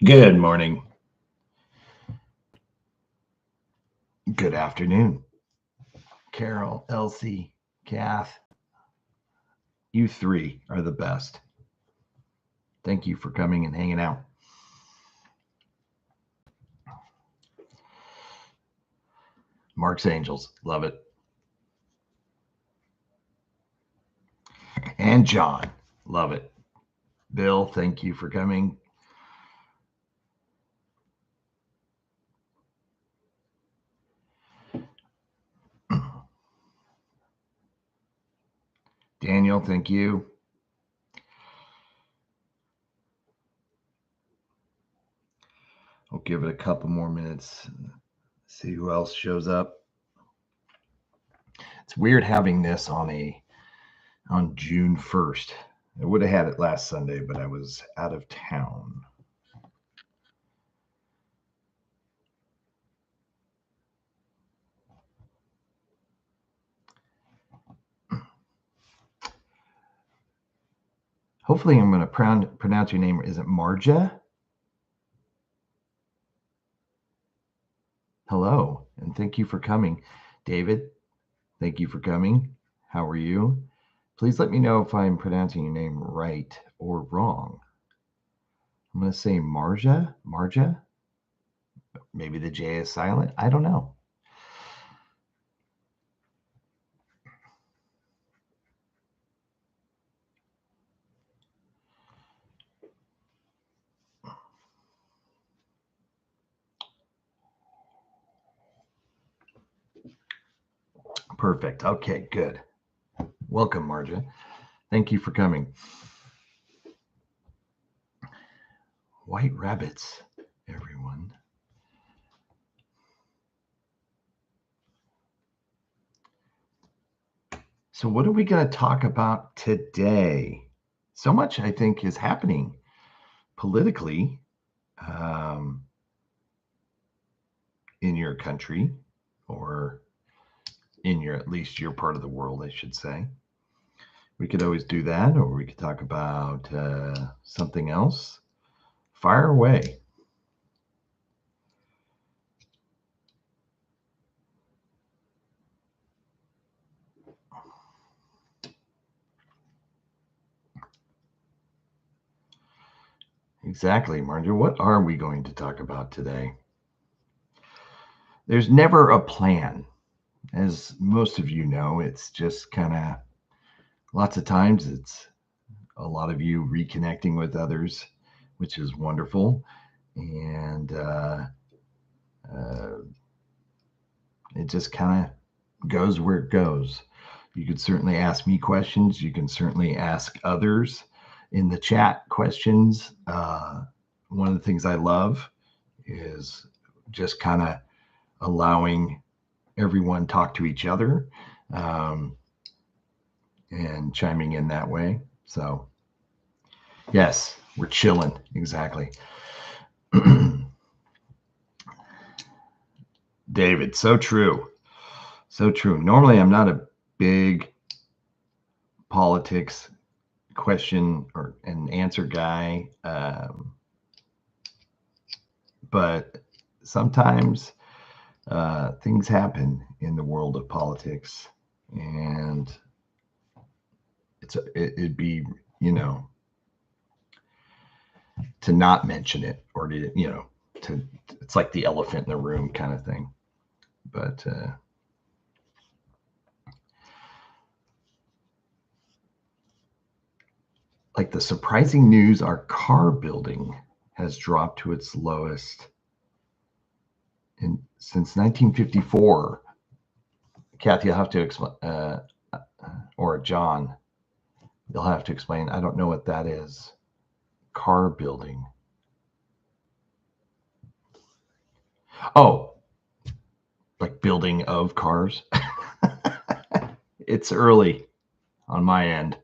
Good morning. Good afternoon. Carol, Elsie, Kath, you three are the best. Thank you for coming and hanging out. Mark's Angels, love it. And John, love it. Bill, thank you for coming. Daniel, thank you. I'll give it a couple more minutes, see who else shows up. It's weird having this on June 1st. I would have had it last Sunday, but I was out of town. Hopefully, I'm going to pronounce your name. Is it Marja? Hello, and thank you for coming. David, thank you for coming. How are you? Please let me know if I'm pronouncing your name right or wrong. I'm going to say Marja. Marja? Maybe the J is silent. I don't know. Perfect. Okay, good. Welcome, Marja. Thank you for coming. White rabbits, everyone. So, what are we going to talk about today? So much, I think, is happening politically in your country, or in your, at least your part of the world, I should say. We could always do that, or we could talk about something else. Fire away. Exactly, Marjorie. What are we going to talk about today? There's never a plan. As most of you know, it's just kind of lots of times it's a lot of you reconnecting with others, which is wonderful. And it just kind of goes where it goes. You could certainly ask me questions. You can certainly ask others in the chat questions. One of the things I love is just kind of allowing everyone talk to each other and chiming in that way. So, yes, we're chilling. Exactly. David, so true. So true. Normally, I'm not a big politics question or an answer guy, but sometimes things happen in the world of politics, and it'd be, you know, to not mention it, or to, you know, to, it's like the elephant in the room kind of thing. But like the surprising news, our car building has dropped to its lowest since 1954. Kathy, you'll have to explain, or John, you'll have to explain. I don't know what that is. Car building. Oh, like building of cars. It's early on my end.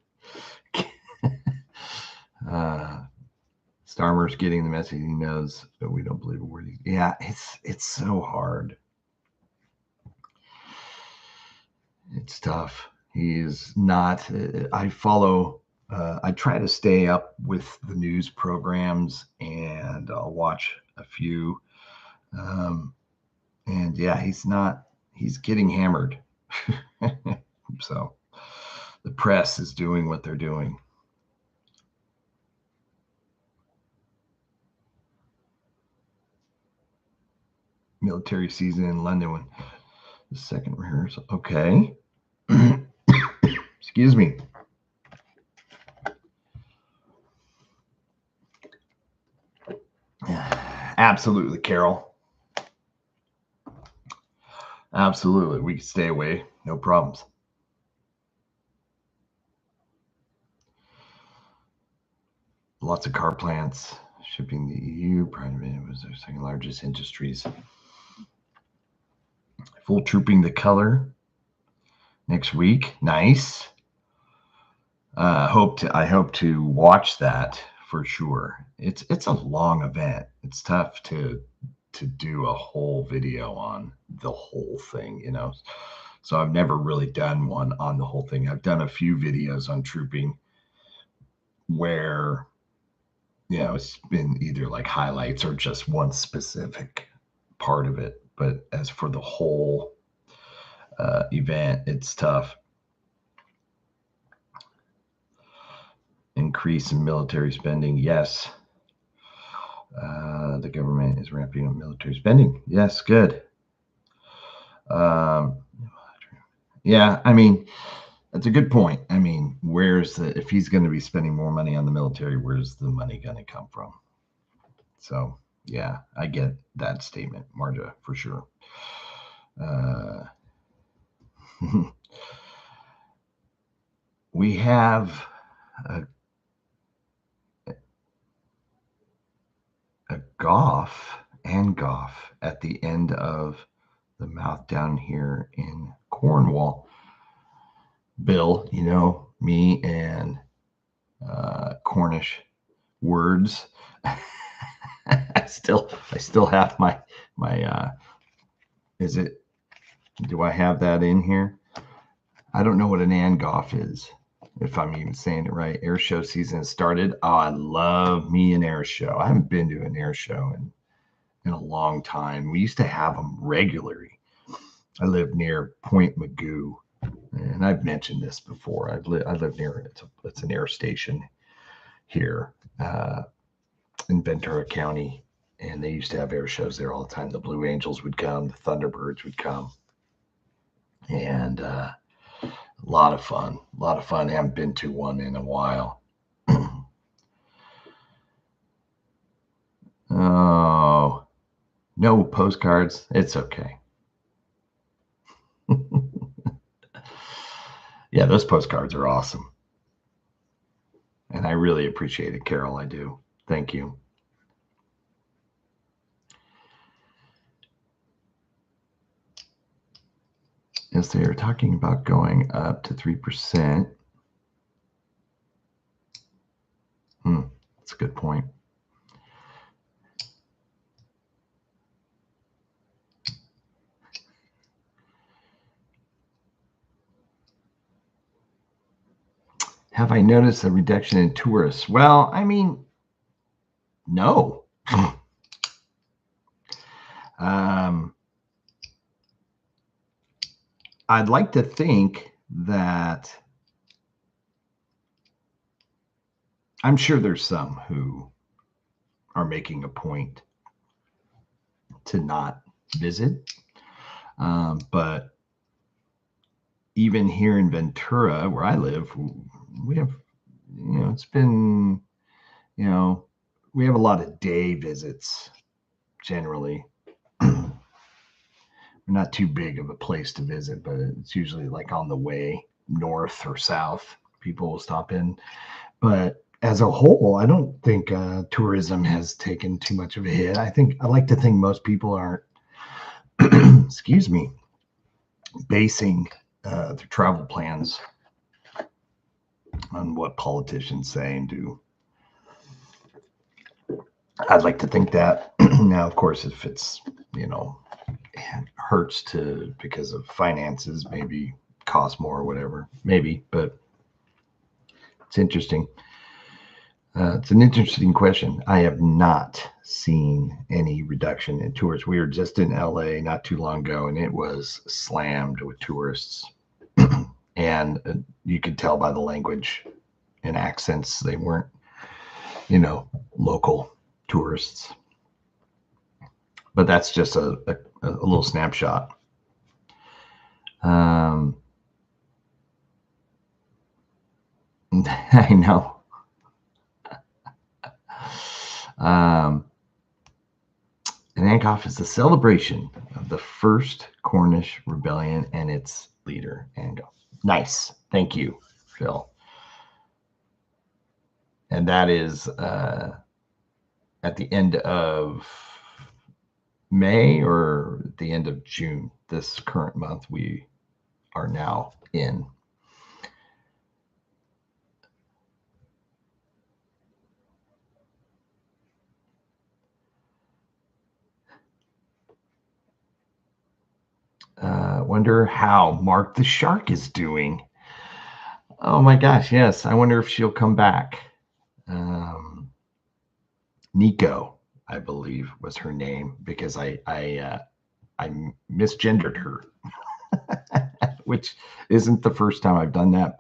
Starmer's getting the message. He knows, but we don't believe a word. Yeah, it's so hard. It's tough. He is not. I follow I try to stay up with the news programs, and I'll watch a few. And yeah, he's getting hammered. So the press is doing what they're doing. Military season in London when the second rehearsal. Okay. Excuse me. Absolutely, Carol. Absolutely. We can stay away. No problems. Lots of car plants shipping the EU. Private was their second largest industries. Full trooping the color next week. Nice. I hope to watch that for sure. It's a long event. It's tough to do a whole video on the whole thing, you know. So I've never really done one on the whole thing. I've done a few videos on trooping where, you know, it's been either like highlights or just one specific part of it. But as for the whole event, it's tough. Increase in military spending, yes. The government is ramping up military spending. Yes, good. Yeah, I mean, that's a good point. I mean, if he's going to be spending more money on the military, where's the money going to come from? So, yeah, I get that statement, Marja, for sure. We have a Goff at the end of the mouth down here in Cornwall. Bill, you know, me and Cornish words. I still have my is it, do I have that in here? I don't know what an Angoff is, if I'm even saying it right. Air show season has started. Oh, I love me an air show. I haven't been to an air show in a long time. We used to have them regularly. I live near Point Magoo, and I've mentioned this before. I live near it. It's an air station here in Ventura County, and they used to have air shows there all the time. The Blue Angels would come, the Thunderbirds would come, and a lot of fun. A lot of fun. I haven't been to one in a while. Oh, no postcards. It's okay. Yeah, those postcards are awesome. And I really appreciate it, Carol. I do. Thank you. Yes, they are talking about going up to 3%. That's a good point. Have I noticed a reduction in tourists? Well, I mean, no. I'd like to think that I'm sure there's some who are making a point to not visit. But even here in Ventura, where I live, we have, you know, it's been, you know, we have a lot of day visits generally. We're not too big of a place to visit, but it's usually like on the way north or south. People will stop in. But as a whole, I don't think tourism has taken too much of a hit. I like to think most people aren't, excuse me, basing their travel plans on what politicians say and do. I'd like to think that. Now, of course, if it's, you know, hurts to because of finances, maybe cost more or whatever, maybe. But It's interesting. It's an interesting question. I have not seen any reduction in tourists. We were just in LA not too long ago, and it was slammed with tourists. And you could tell by the language and accents they weren't, local tourists. But that's just a little snapshot. I know. And Ankoff is the celebration of the first Cornish rebellion and its leader, Angof. Nice. Thank you, Phil. And that is at the end of May or the end of June, this current month we are now in. Wonder how Mark the Shark is doing. Oh my gosh, yes. I wonder if she'll come back. Nico, I believe, was her name because I misgendered her, which isn't the first time I've done that,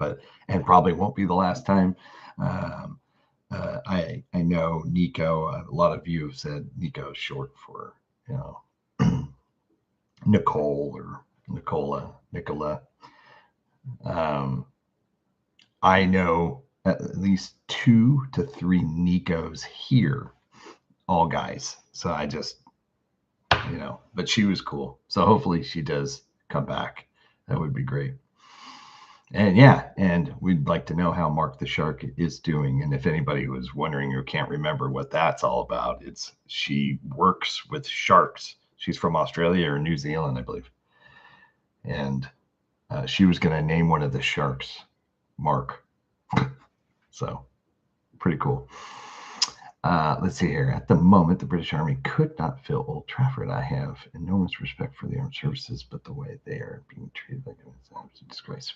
and probably won't be the last time. I know Nico. A lot of you have said Nico is short for Nicole or Nicola. I know at least 2 to 3 Nicos here, all guys. So I just, but she was cool. So hopefully she does come back. That would be great. And we'd like to know how Mark the Shark is doing. And if anybody was wondering or can't remember what that's all about, she works with sharks. She's from Australia or New Zealand, I believe. And she was going to name one of the sharks Mark. So pretty cool. Let's see here. At the moment, the British Army could not fill Old Trafford. I have enormous respect for the armed services, but the way they are being treated like it's an absolute disgrace.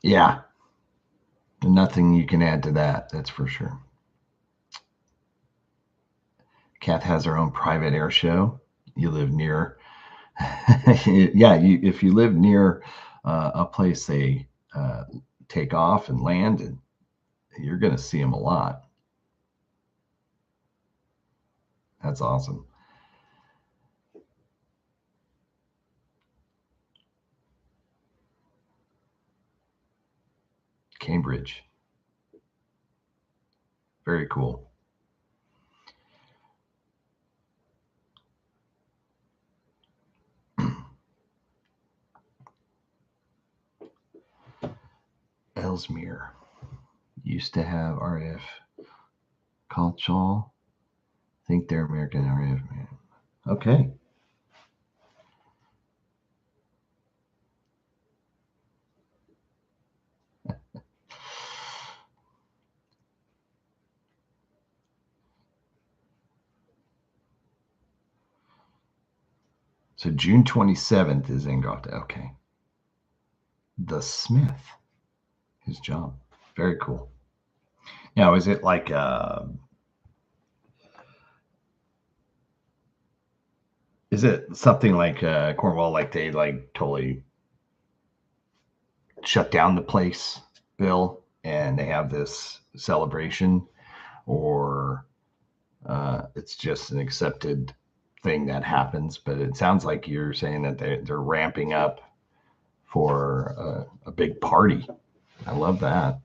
Yeah. Nothing you can add to that. That's for sure. Kath has her own private air show. You live near. If you live near a place they take off and land, and you're going to see them a lot. That's awesome. Cambridge. Very cool. Ellesmere used to have RAF Colchal. I think they're American RAF. Man. Okay. So June 27th is Engott. Okay. The Smith. His job. Very cool. Now, is it like is it something like Cornwall, like they like totally shut down the place, Bill, and they have this celebration, or it's just an accepted thing that happens? But it sounds like you're saying that they're ramping up for a big party. I love that.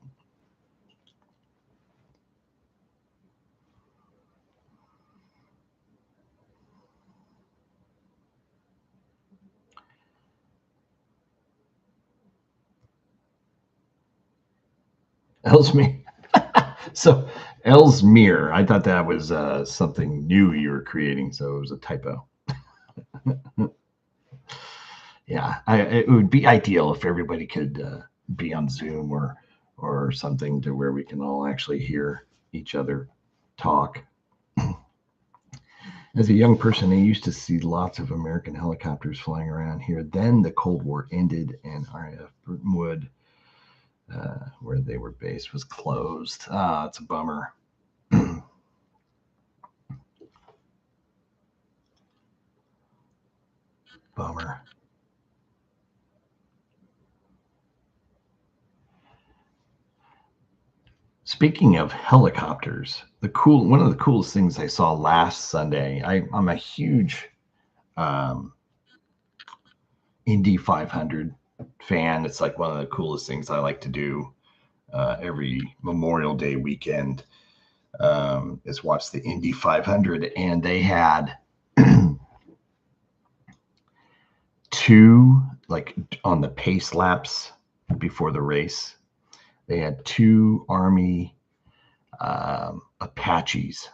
Ellesmere. So Ellesmere. I thought that was something new you were creating, so it was a typo. Yeah, it would be ideal if everybody could be on Zoom or something to where we can all actually hear each other talk. As a young person, I used to see lots of American helicopters flying around here. Then the Cold War ended, and RAF Burtonwood, where they were based, was closed. Ah, it's a bummer. Bummer. Speaking of helicopters, one of the coolest things I saw last Sunday. I'm a huge um, Indy 500 fan. It's like one of the coolest things I like to do every Memorial Day weekend is watch the Indy 500, and they had two, like on the pace laps before the race, they had two Army Apaches.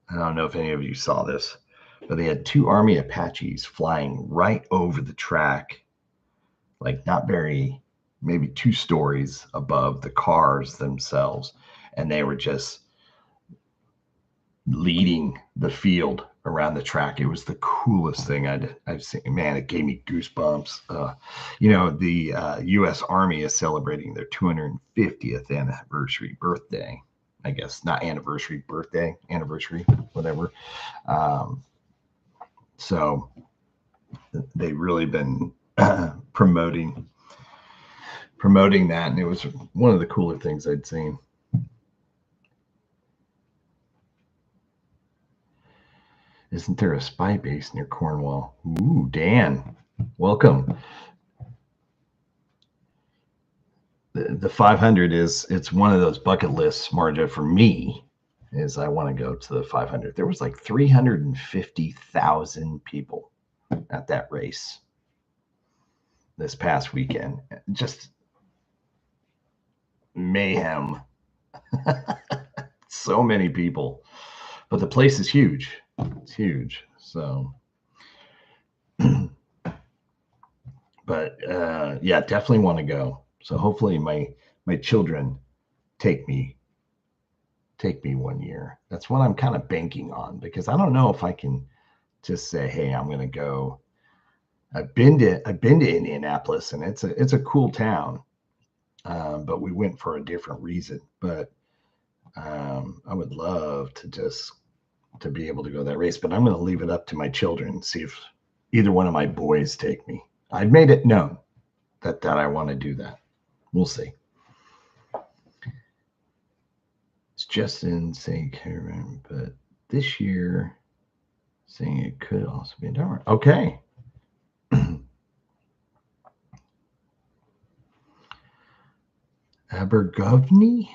I don't know if any of you saw this, but they had two Army Apaches flying right over the track, like not very, maybe 2 stories above the cars themselves. And they were just leading the field around the track. It was the coolest thing I've seen. Man, it gave me goosebumps. The U.S. Army is celebrating their 250th anniversary birthday. I guess not anniversary, birthday, anniversary, whatever. Um, so they've really been promoting that, and it was one of the cooler things I'd seen. Isn't there a spy base near Cornwall? Ooh, Dan, welcome. The 500 it's one of those bucket lists, Marja, for me, is I want to go to the 500. There was like 350,000 people at that race this past weekend. Just mayhem. So many people, but the place is huge. It's huge. So, but yeah, definitely want to go. So hopefully my children take me 1 year. That's what I'm kind of banking on, because I don't know if I can just say, hey, I'm going to go. I've been to Indianapolis, and it's a cool town, but we went for a different reason. But I would love to be able to go that race, but I'm going to leave it up to my children and see if either one of my boys take me. I've made it known that I want to do that. We'll see. It's just in St. Karen, but this year, saying it could also be in Denver. Okay. Abergavenny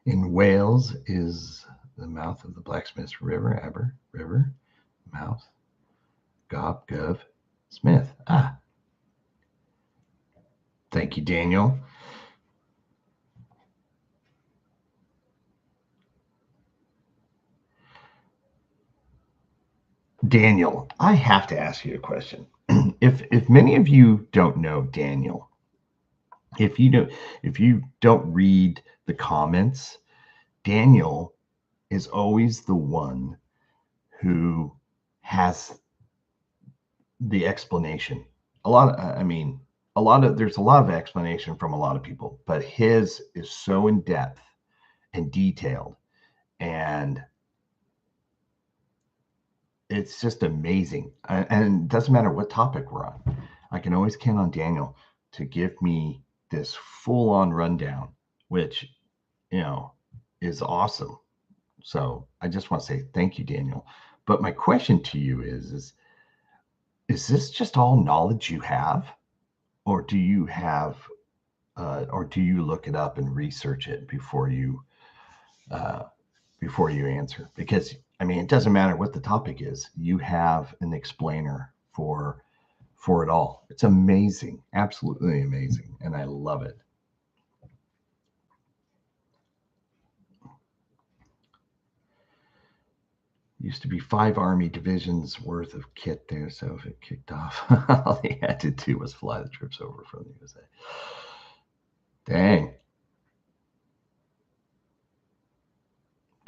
in Wales is the mouth of the Blacksmith's River. River, mouth, Gob, Gov, Smith. Ah. Thank you, Daniel. Daniel, I have to ask you a question. If many of you don't know Daniel, if you don't read the comments, Daniel is always the one who has the explanation. There's a lot of explanation from a lot of people, but his is so in depth and detailed, and it's just amazing. And it doesn't matter what topic we're on. I can always count on Daniel to give me this full on rundown, which, is awesome. So I just want to say thank you, Daniel. But my question to you is this just all knowledge you have, or do you look it up and research it before you answer? Because it doesn't matter what the topic is. You have an explainer for it all. It's amazing, absolutely amazing, and I love it. Used to be 5 Army divisions worth of kit there, so if it kicked off, all they had to do was fly the troops over from the USA. Dang.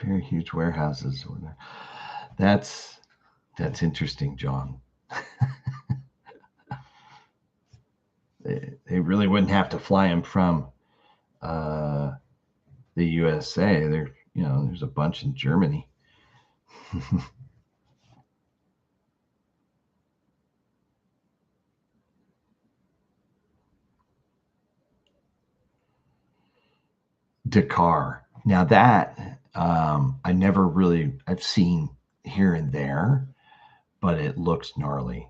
Very huge warehouses over there. That's That's interesting, John. They really wouldn't have to fly him from the USA. There's a bunch in Germany. Dakar. Now that I've seen here and there, but it looks gnarly.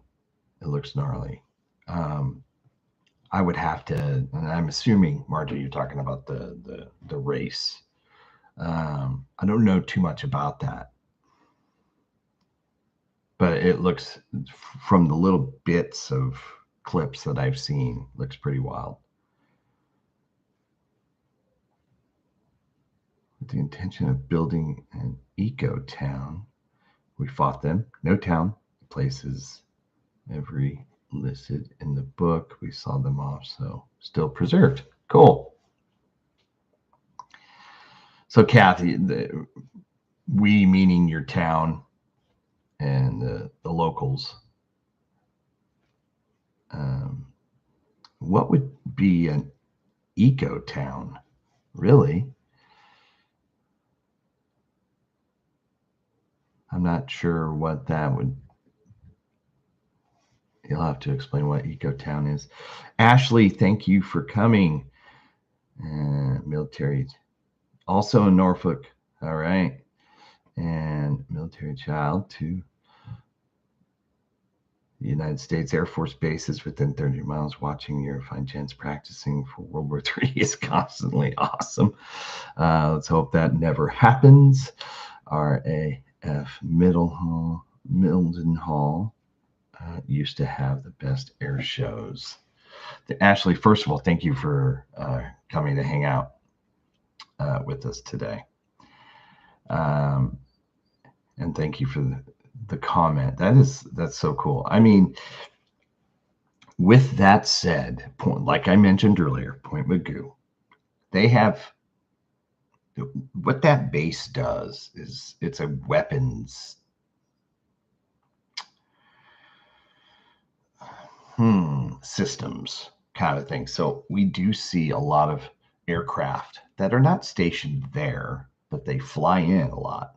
It looks gnarly. Um, I would have to, and I'm assuming, Margie, you're talking about the race. I don't know too much about that, but it looks, from the little bits of clips that I've seen, looks pretty wild. With the intention of building an eco town, we fought them. No town, places every listed in the book. We saw them off, so still preserved. Cool. So, Kathy, we meaning your town and the locals. What would be an eco town? Really? I'm not sure what that would. You'll have to explain what eco town is. Ashley, thank you for coming. Military, also in Norfolk. All right. And military child to the United States Air Force bases within 30 miles. Watching your fine gents practicing for World War III is constantly awesome. Let's hope that never happens. RAF Mildenhall used to have the best air shows. Ashley, first of all, thank you for coming to hang out with us today. And thank you for the comment. That's so cool. I mean, with that said, like I mentioned earlier, Point Mugu, they have, what that base does is it's a weapons systems kind of thing. So we do see a lot of aircraft that are not stationed there, but they fly in a lot.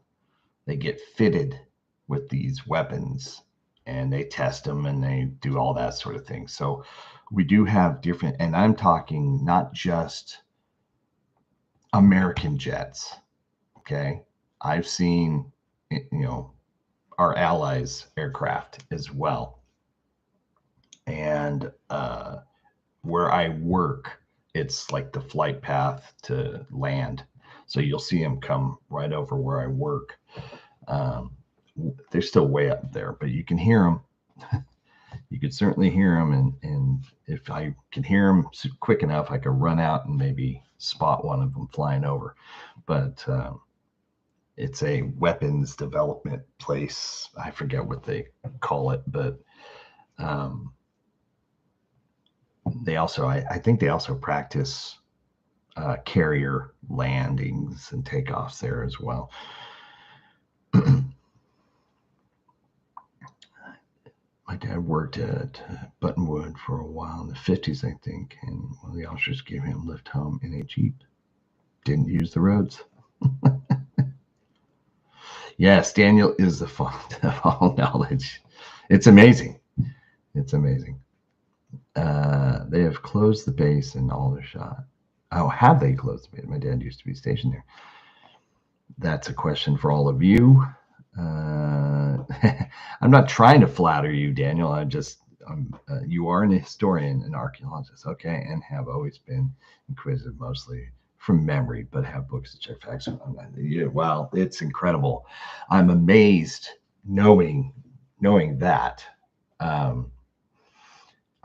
They get fitted with these weapons and they test them and they do all that sort of thing. So we do have different, and I'm talking not just American jets. Okay. I've seen, our allies' aircraft as well. And where I work, it's like the flight path to land. So you'll see them come right over where I work. They're still way up there, but you can hear them. You could certainly hear them. And if I can hear them quick enough, I could run out and maybe spot one of them flying over. But it's a weapons development place. I forget what they call it, but they also, I think they also practice carrier landings and takeoffs there as well. My dad worked at Buttonwood for a while in the 50s, I think, and one of the officers gave him a lift home in a Jeep. Didn't use the roads. Yes, Daniel is the font of all knowledge. It's amazing. It's amazing. They have closed the base in Aldershot. Oh, have they closed the base? My dad used to be stationed there. That's a question for all of you. I'm not trying to flatter you, Daniel. You are an historian, an archaeologist, okay, and have always been inquisitive, mostly from memory, but have books to check facts. Well, it's incredible. I'm amazed knowing that.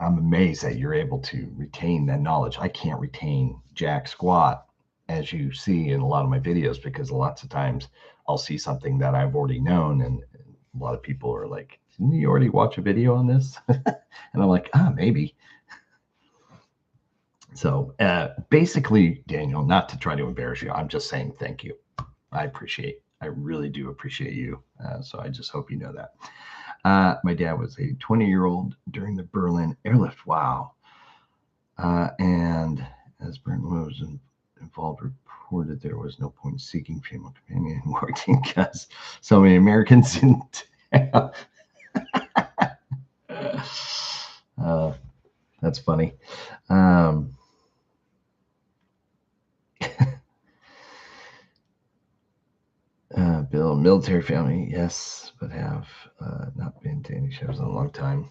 I'm amazed that you're able to retain that knowledge. I can't retain jack squat, as you see in a lot of my videos, because lots of times I'll see something that I've already known, and a lot of people are like, didn't you already watch a video on this? And I'm like, maybe. So basically, Daniel, not to try to embarrass you, I'm just saying thank you. I really do appreciate you. So I just hope you know that. My dad was a 20-year-old during the Berlin airlift. Wow. And as Brent was involved, reported there was no point seeking female companion in working because so many Americans in town. That's funny. Bill, military family, yes, but have not been to any shows in a long time.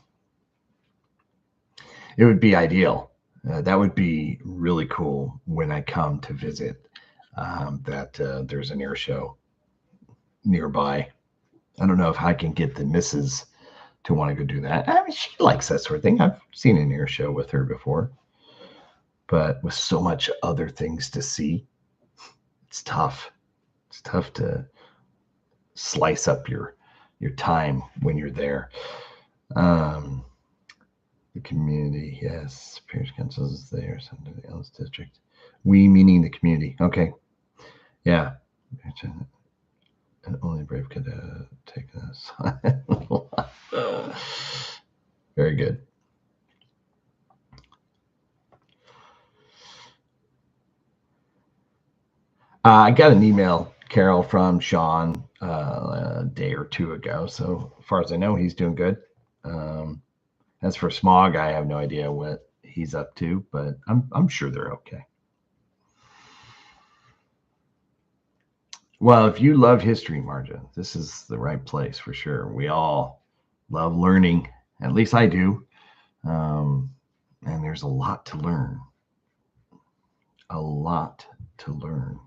It would be ideal. That would be really cool when I come to visit. That there's an air show nearby. I don't know if I can get the missus to want to go do that. I mean, she likes that sort of thing. I've seen an air show with her before, but with so much other things to see, it's tough. It's tough to slice up your time when you're there. The community, yes. Parish council is there. Something else district. We meaning the community. Okay. Yeah. And only brave could take this. Very good. I got an email, Carol, from Sean a day or two ago. So as far as I know, he's doing good. As for Smog, I have no idea what he's up to, but I'm sure they're okay. Well, if you love history, Marja, this is the right place for sure. We all love learning. At least I do. And there's a lot to learn. A lot to learn.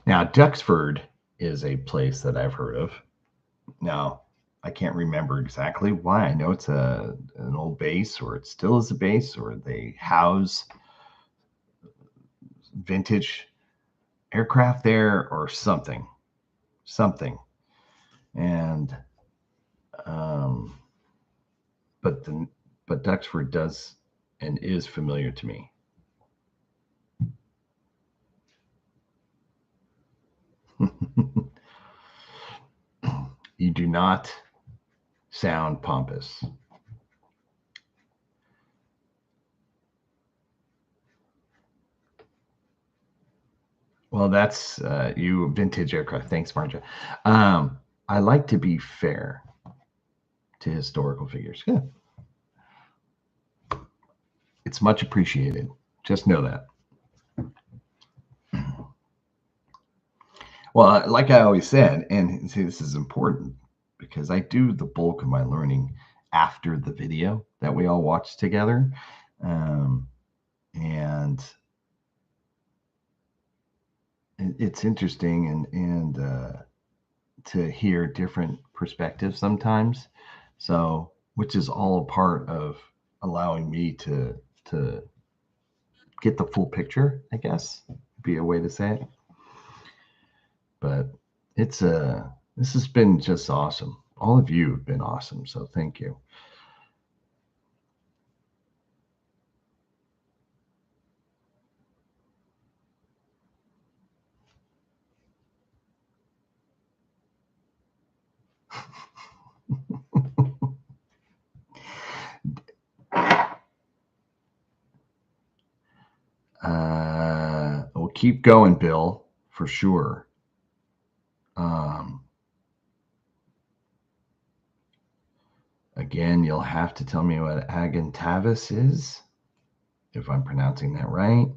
Now, Duxford is a place that I've heard of. Now, I can't remember exactly why. I know it's an old base, or it still is a base, or they house vintage aircraft there, or something. And but Duxford does and is familiar to me. You do not sound pompous. Well, that's you vintage aircraft. Thanks, Marja. I like to be fair to historical figures. Yeah. It's much appreciated. Just know that. Well, like I always said, and see, this is important because I do the bulk of my learning after the video that we all watch together. And it's interesting and to hear different perspectives sometimes. So, which is all a part of allowing me to get the full picture, I guess, be a way to say it. But it's this has been just awesome. All of you have been awesome, so thank you. We'll keep going, Bill, for sure. Again, you'll have to tell me what Agantavis is, if I'm pronouncing that right.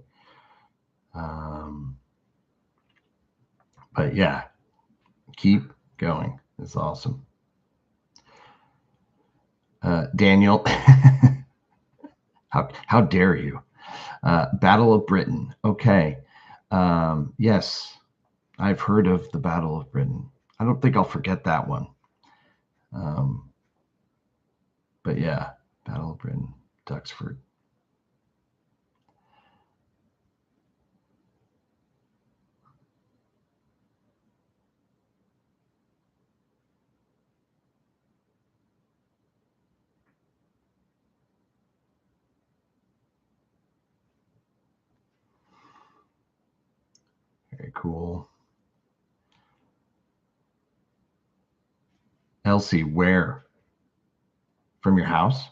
But yeah, keep going. It's awesome. Daniel, how dare you? Battle of Britain. Okay. Yes, I've heard of the Battle of Britain. I don't think I'll forget that one. But yeah, Battle of Britain, Duxford. cool. Elsie, where? From your house?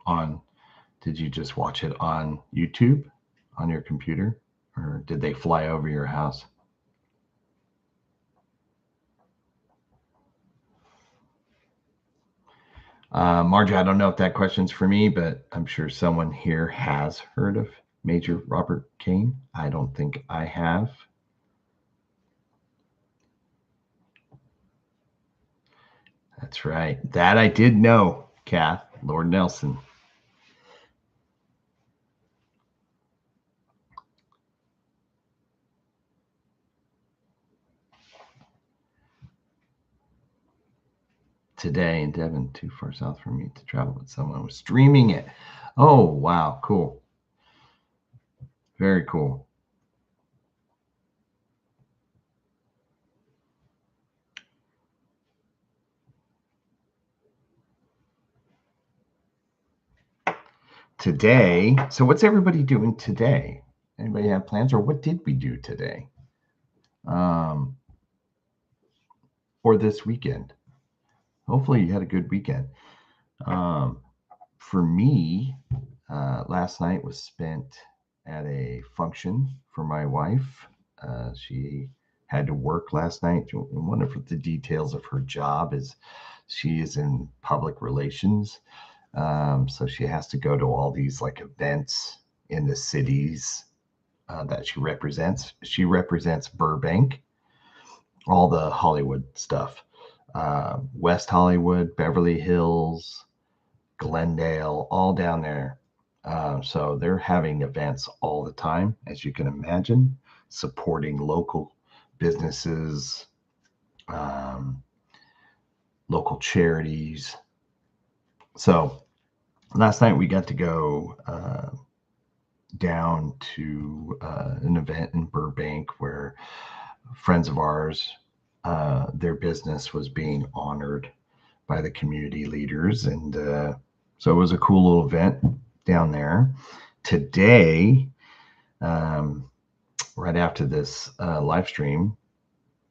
On, did you just watch it on YouTube on your computer? Or did they fly over your house? Margie, I don't know if that question's for me, but I'm sure someone here has heard of Major Robert Kane. I don't think I have. That's right. That I did know, Kath, Lord Nelson. Today in Devon, too far south for me to travel, but someone was streaming it. Oh, wow. Cool. Very cool. Today. So, what's everybody doing today? Anybody have plans, or what did we do today? Or this weekend? Hopefully, you had a good weekend. For me, last night was spent at a function for my wife. She had to work last night. One of the details of her job is she is in public relations. So she has to go to all these like events in the cities that she represents. She represents Burbank, all the Hollywood stuff, West Hollywood, Beverly Hills, Glendale, all down there. So they're having events all the time, as you can imagine, supporting local businesses, um, local charities. So last night we got to go down to an event in Burbank where friends of ours, their business was being honored by the community leaders. And so it was a cool little event down there. Today, right after this live stream,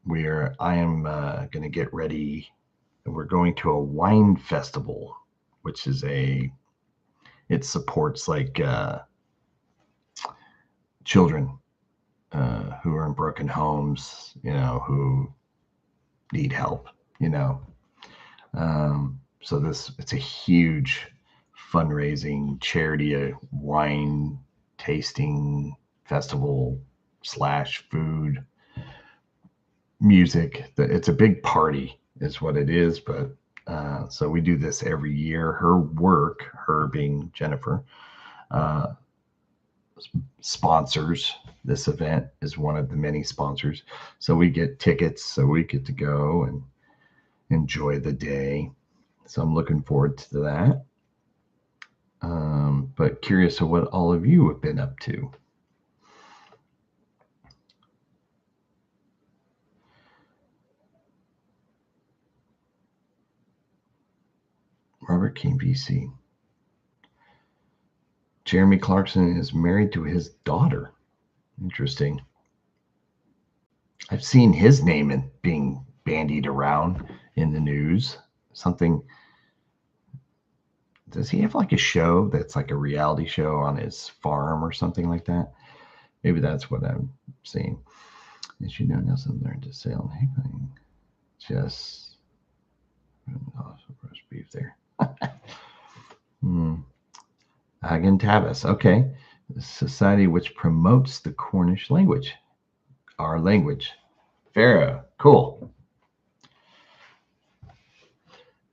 I am going to get ready. We're going to a wine festival, which is it supports like children who are in broken homes, who need help, so it's a huge fundraising charity, wine tasting festival / food, music. It's a big party is what it is. But so we do this every year. Her being Jennifer, sponsors this event, is one of the many sponsors. So we get tickets, so we get to go and enjoy the day. So I'm looking forward to that. But curious of what all of you have been up to. Robert King, BC. Jeremy Clarkson is married to his daughter. Interesting. I've seen his name being bandied around in the news. Something. Does he have like a show that's like a reality show on his farm or something like that? Maybe that's what I'm seeing. As you know, Nelson learned to sail and hankling. Just roast beef there. Hagen Tavis. Okay. The society which promotes the Cornish language. Our language. Pharaoh. Cool.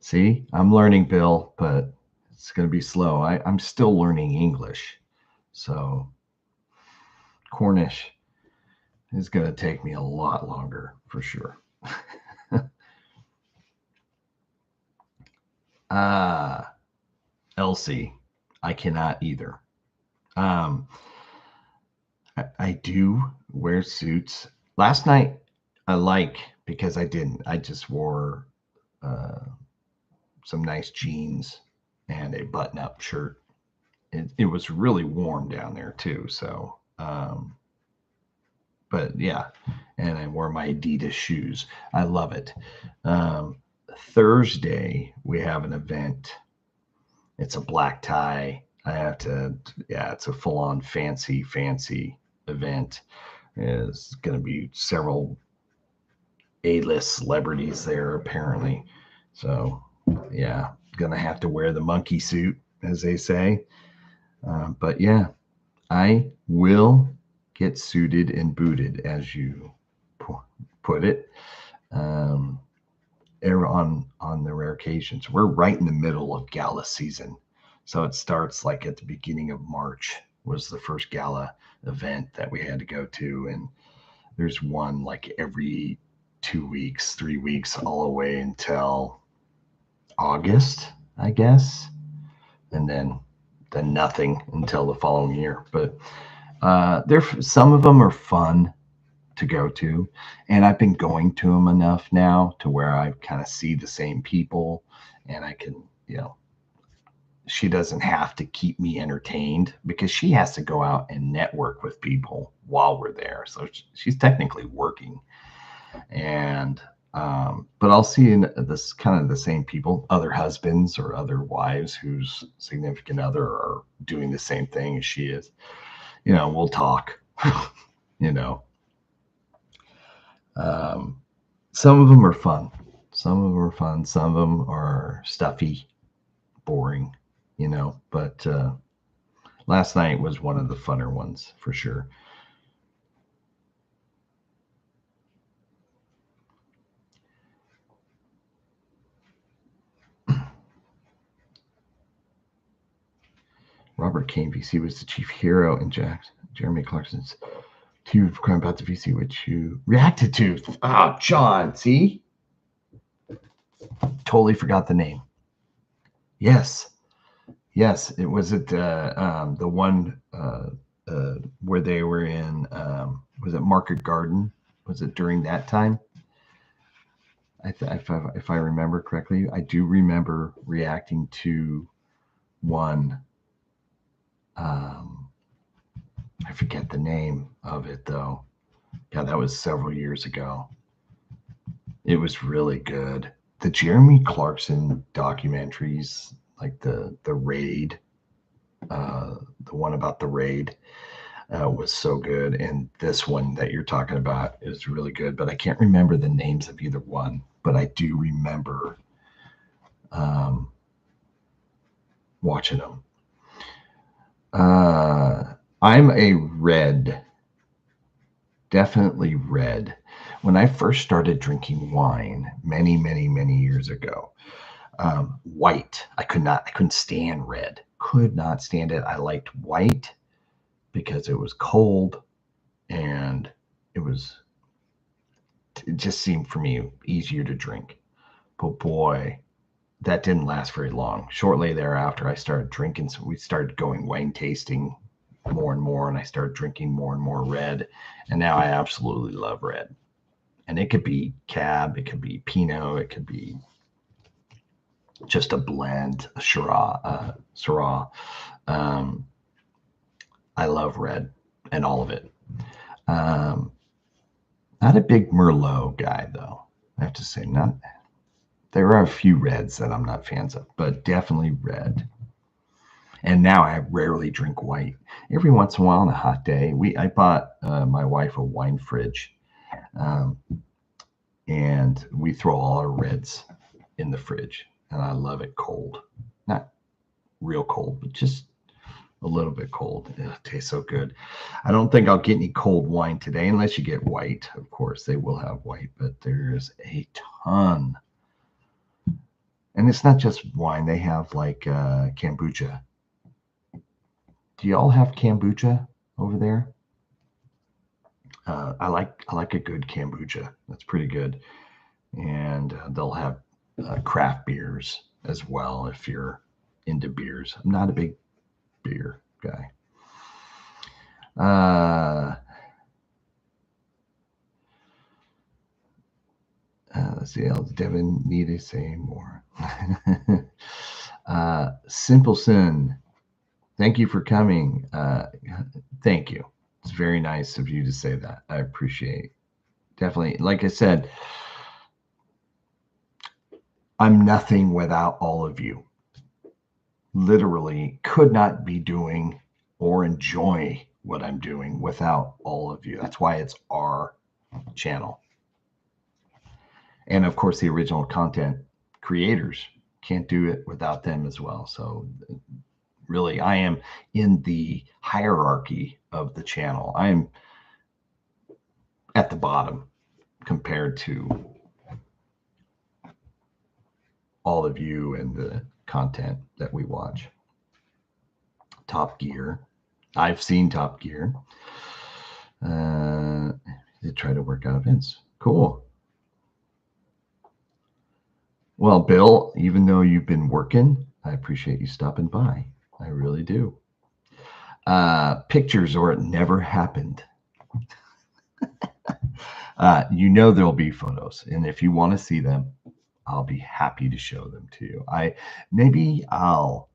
See, I'm learning, Bill, but it's going to be slow. I'm still learning English. So Cornish is going to take me a lot longer for sure. Elsie, I cannot either. I do wear suits. Last night, because I didn't. I just wore some nice jeans and a button-up shirt. It was really warm down there too, so but yeah, and I wore my Adidas shoes. I love it. Um, Thursday we have an event. It's a black tie. I have to, yeah, it's a full on fancy event. There's going to be several A-list celebrities there apparently. So yeah, gonna have to wear the monkey suit, as they say. But yeah, I will get suited and booted, as you put it. Um, on the rare occasions, we're right in the middle of gala season, so it starts like at the beginning of March was the first gala event that we had to go to, and there's one like every 2 weeks, 3 weeks, all the way until August, I guess, and then nothing until the following year. But there, some of them are fun to go to, and I've been going to them enough now to where I kind of see the same people, and I can, she doesn't have to keep me entertained because she has to go out and network with people while we're there. So she's technically working, and but I'll see in this kind of the same people, other husbands or other wives whose significant other are doing the same thing as she is. We'll talk. you know, um, some of them are fun. Some of them are fun. Some of them are stuffy, boring. But last night was one of the funner ones for sure. Robert Kane VC was the chief hero in Jeremy Clarkson's two crime about the VC, which you reacted to. Oh, John, see? Totally forgot the name. Yes. Yes, it was at the one where they were in, was it Market Garden? Was it during that time? If I remember correctly, I do remember reacting to one. Um, I forget the name of it though. Yeah, that was several years ago. It was really good. The Jeremy Clarkson documentaries, like the raid, the one about the raid, was so good, and this one that you're talking about is really good. But I can't remember the names of either one. But I do remember um, watching them. I'm a red, definitely red. When I first started drinking wine many years ago, white. I couldn't stand red. Could not stand it. I liked white because it was cold and it just seemed for me easier to drink. But boy, that didn't last very long. Shortly thereafter, I started drinking. So we started going wine tasting more and more, and I started drinking more and more red. And now I absolutely love red. And it could be Cab, it could be Pinot, it could be just a blend, a Syrah. Um, I love red and all of it. Um, Not a big Merlot guy, though. I have to say, not. There are a few reds that I'm not fans of, but definitely red. And now I rarely drink white. Every once in a while, on a hot day, I bought my wife a wine fridge, um, and we throw all our reds in the fridge, and I love it cold. Not real cold, but just a little bit cold. It tastes so good. I don't think I'll get any cold wine today unless you get white. Of course, they will have white, but there's a ton. And it's not just wine. They have like kombucha. Do y'all have kombucha over there? I like a good kombucha. That's pretty good. And they'll have craft beers as well if you're into beers. I'm not a big beer guy. Let's see, else Devin need to say more. Simpleson, thank you for coming. Thank you. It's very nice of you to say that. I appreciate. Definitely. Like I said, I'm nothing without all of you. Literally could not be doing or enjoy what I'm doing without all of you. That's why it's our channel. And of course, the original content creators can't do it without them as well. So, really, I am in the hierarchy of the channel. I am at the bottom compared to all of you and the content that we watch. Top Gear. I've seen Top Gear. They try to work out events. Cool. Well, Bill, even though you've been working, I appreciate you stopping by. I really do. Pictures or it never happened. You know there'll be photos, and if you want to see them, I'll be happy to show them to you. I'll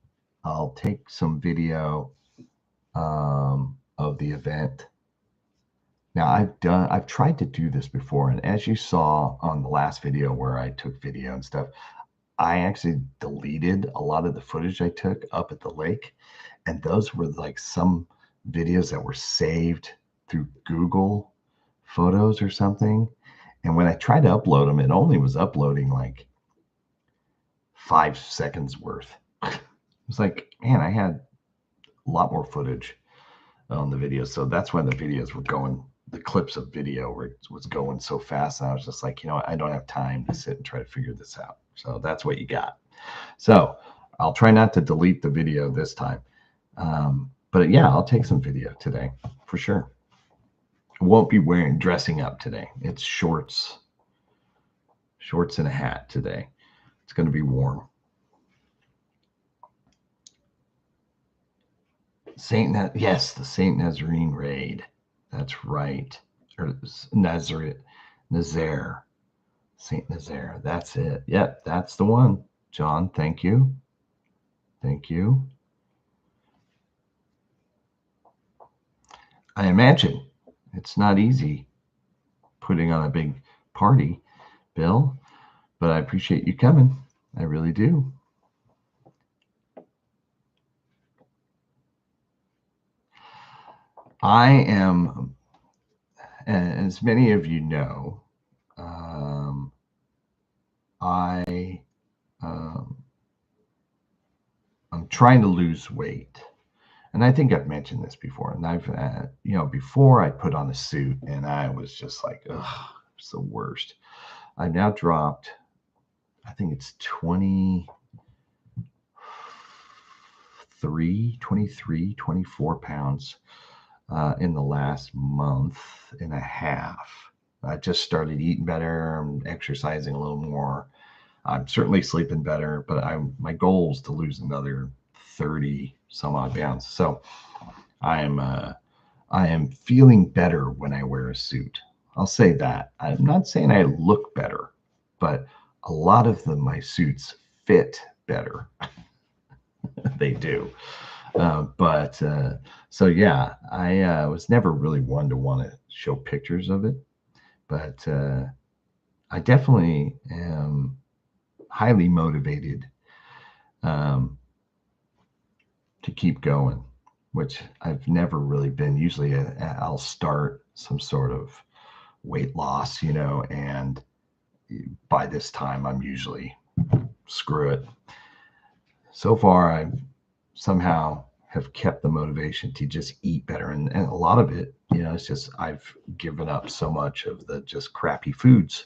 take some video of the event. Now I've tried to do this before, and as you saw on the last video where I took video and stuff, I actually deleted a lot of the footage I took up at the lake, and those were like some videos that were saved through Google Photos or something. And when I tried to upload them, it only was uploading like 5 seconds worth. It was like, man, I had a lot more footage on the videos. So that's why the videos were going, the clips of video was going so fast. And I was just like, you know, I don't have time to sit and try to figure this out. So that's what you got. So I'll try not to delete the video this time. But yeah, I'll take some video today for sure. Won't be dressing up today. It's shorts and a hat today. It's going to be warm. Yes, the Saint Nazarene raid. That's right. Or Nazaire. Saint Nazaire. That's it. Yep, that's the one. John, thank you. Thank you. I imagine it's not easy putting on a big party, Bill, but I appreciate you coming. I really do. I am, as many of you know, I'm trying to lose weight. And I think I've mentioned this before. And I've, before I put on a suit and I was just like, ugh, it's the worst. I've now dropped, I think it's 23, 24 pounds in the last month and a half. I just started eating better. I'm exercising a little more. I'm certainly sleeping better, but my goal is to lose another 30 some odd pounds. So I am feeling better when I wear a suit. I'll say that. I'm not saying I look better, but a lot of my suits fit better. They do. So yeah, I was never really one to want to show pictures of it, but I definitely am highly motivated to keep going, which I've never really been. Usually I'll start some sort of weight loss, and by this time I'm usually screw it. So far, I somehow have kept the motivation to just eat better. And a lot of it, it's just I've given up so much of the just crappy foods.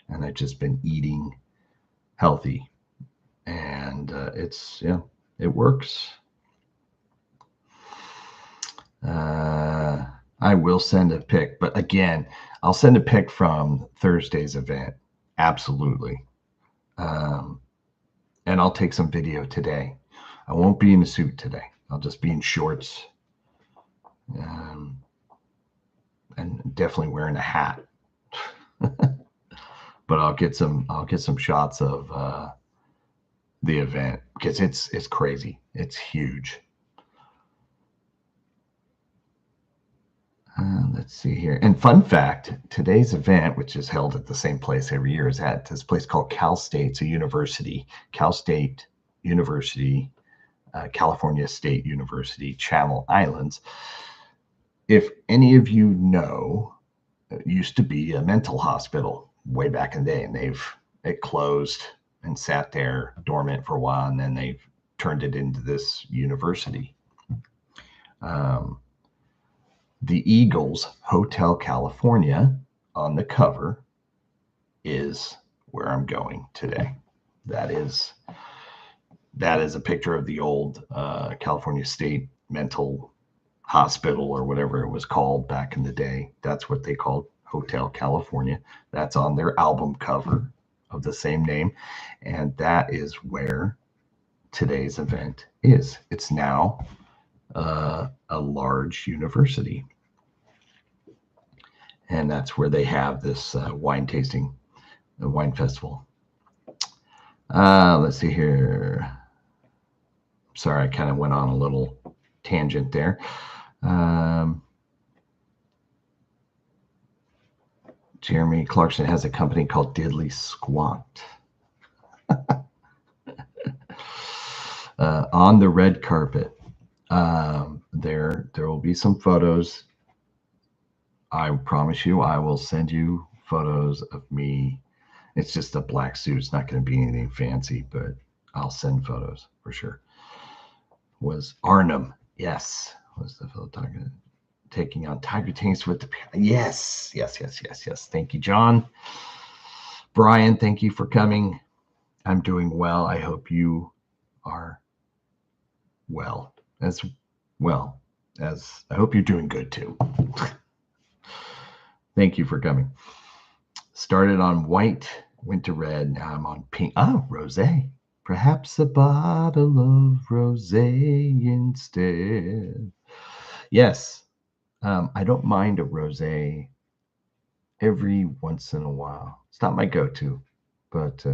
And I've just been eating healthy. And it works. I will send a pic, but again, I'll send a pic from Thursday's event. Absolutely. And I'll take some video today. I won't be in a suit today. I'll just be in shorts, and definitely wearing a hat. But I'll get some shots of the event because it's crazy. It's huge. Let's see here. And fun fact, today's event, which is held at the same place every year, is at this place called Cal State. It's a university, Cal State University, California State University, Channel Islands. If any of you know, it used to be a mental hospital way back in the day, and it closed and sat there dormant for a while, and then they've turned it into this university. The Eagles Hotel California on the cover is where I'm going today. That is a picture of the old California State Mental Hospital, or whatever it was called back in the day. That's what they called Hotel California. That's on their album cover of the same name. And that is where today's event is. It's now a large university. And that's where they have this wine tasting, the wine festival. Let's see here. Sorry, I kind of went on a little tangent there. Jeremy Clarkson has a company called Diddley Squat. On the red carpet, there will be some photos. I promise you, I will send you photos of me. It's just a black suit. It's not going to be anything fancy, but I'll send photos for sure. Was Arnhem, yes, was the photographer taking on Tiger Tanks with the yes. Thank you, John. Brian, thank you for coming. I'm doing well. I hope you are well as I hope you're doing good too. Thank you for coming. Started on white, went to red, now I'm on pink. Oh, rosé. Perhaps a bottle of rosé instead. Yes, I don't mind a rosé every once in a while. It's not my go-to, but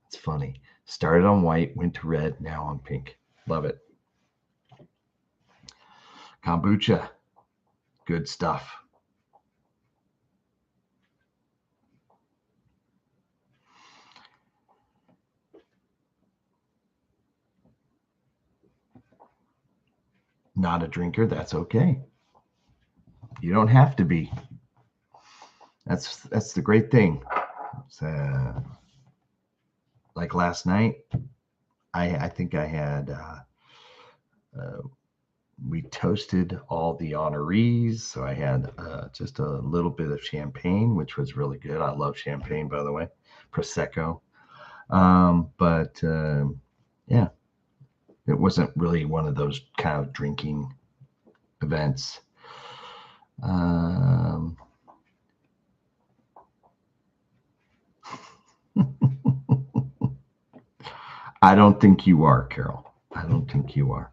it's funny. Started on white, went to red, now on pink. Love it. Kombucha, good stuff. Not a drinker, that's okay. You don't have to be. That's the great thing. Like last night, I think I had we toasted all the honorees, so I had just a little bit of champagne, which was really good. I love champagne, by the way, prosecco. But yeah, it wasn't really one of those kind of drinking events. I don't think you are, Carol. I don't think you are.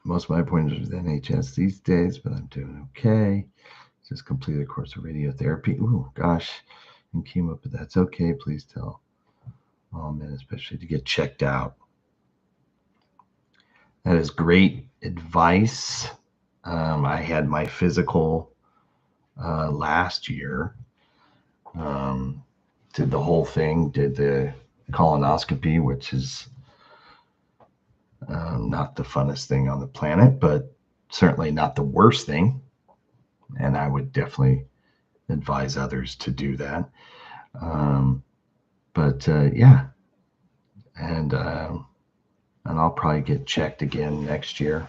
Most of my appointments with NHS these days, but I'm doing okay. Just completed a course of radiotherapy. Ooh, gosh. And came up with that's okay. Please tell all men, especially to get checked out. That is great advice. I had my physical last year. Did the whole thing, did the colonoscopy, which is not the funnest thing on the planet, but certainly not the worst thing. And I would definitely advise others to do that. Yeah, and I'll probably get checked again next year.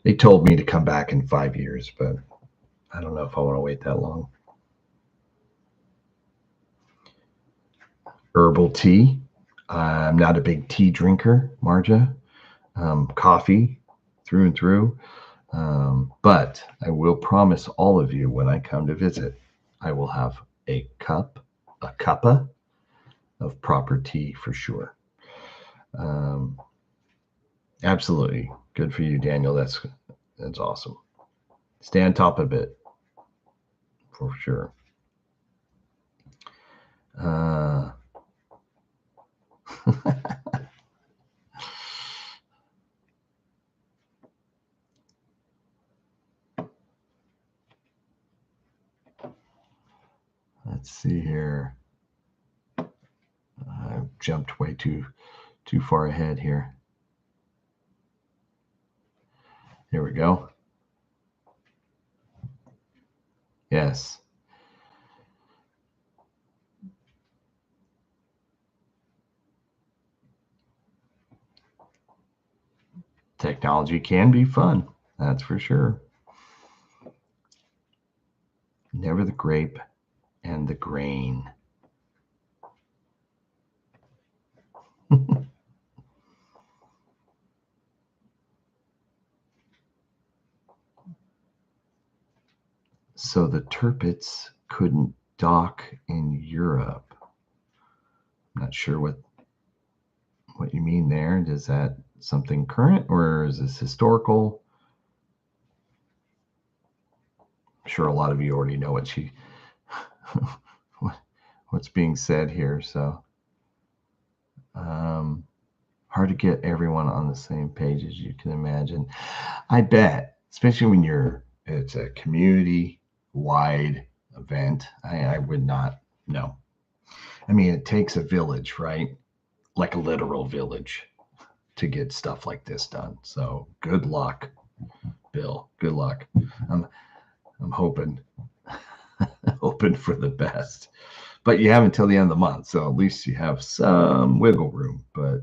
They told me to come back in 5 years, but I don't know if I want to wait that long. Herbal tea. I'm not a big tea drinker, Marja. Coffee through and through. But I will promise all of you when I come to visit, I will have a cuppa of proper tea for sure. Absolutely. Good for you, Daniel. That's awesome. Stay on top of it for sure. see here. I jumped way too far ahead here. Here we go. Yes. Technology can be fun. That's for sure. Never the grape and the grain. So the Tirpitz couldn't dock in Europe. I'm not sure what you mean there. Is that something current or is this historical? I'm sure a lot of you already know what's being said here. So hard to get everyone on the same page, as you can imagine. I bet, especially when it's a community wide event. I would not know. I mean, it takes a village, right? Like a literal village to get stuff like this done. So good luck, Bill. Good luck. I'm hoping for the best. But you have until the end of the month, so at least you have some wiggle room. But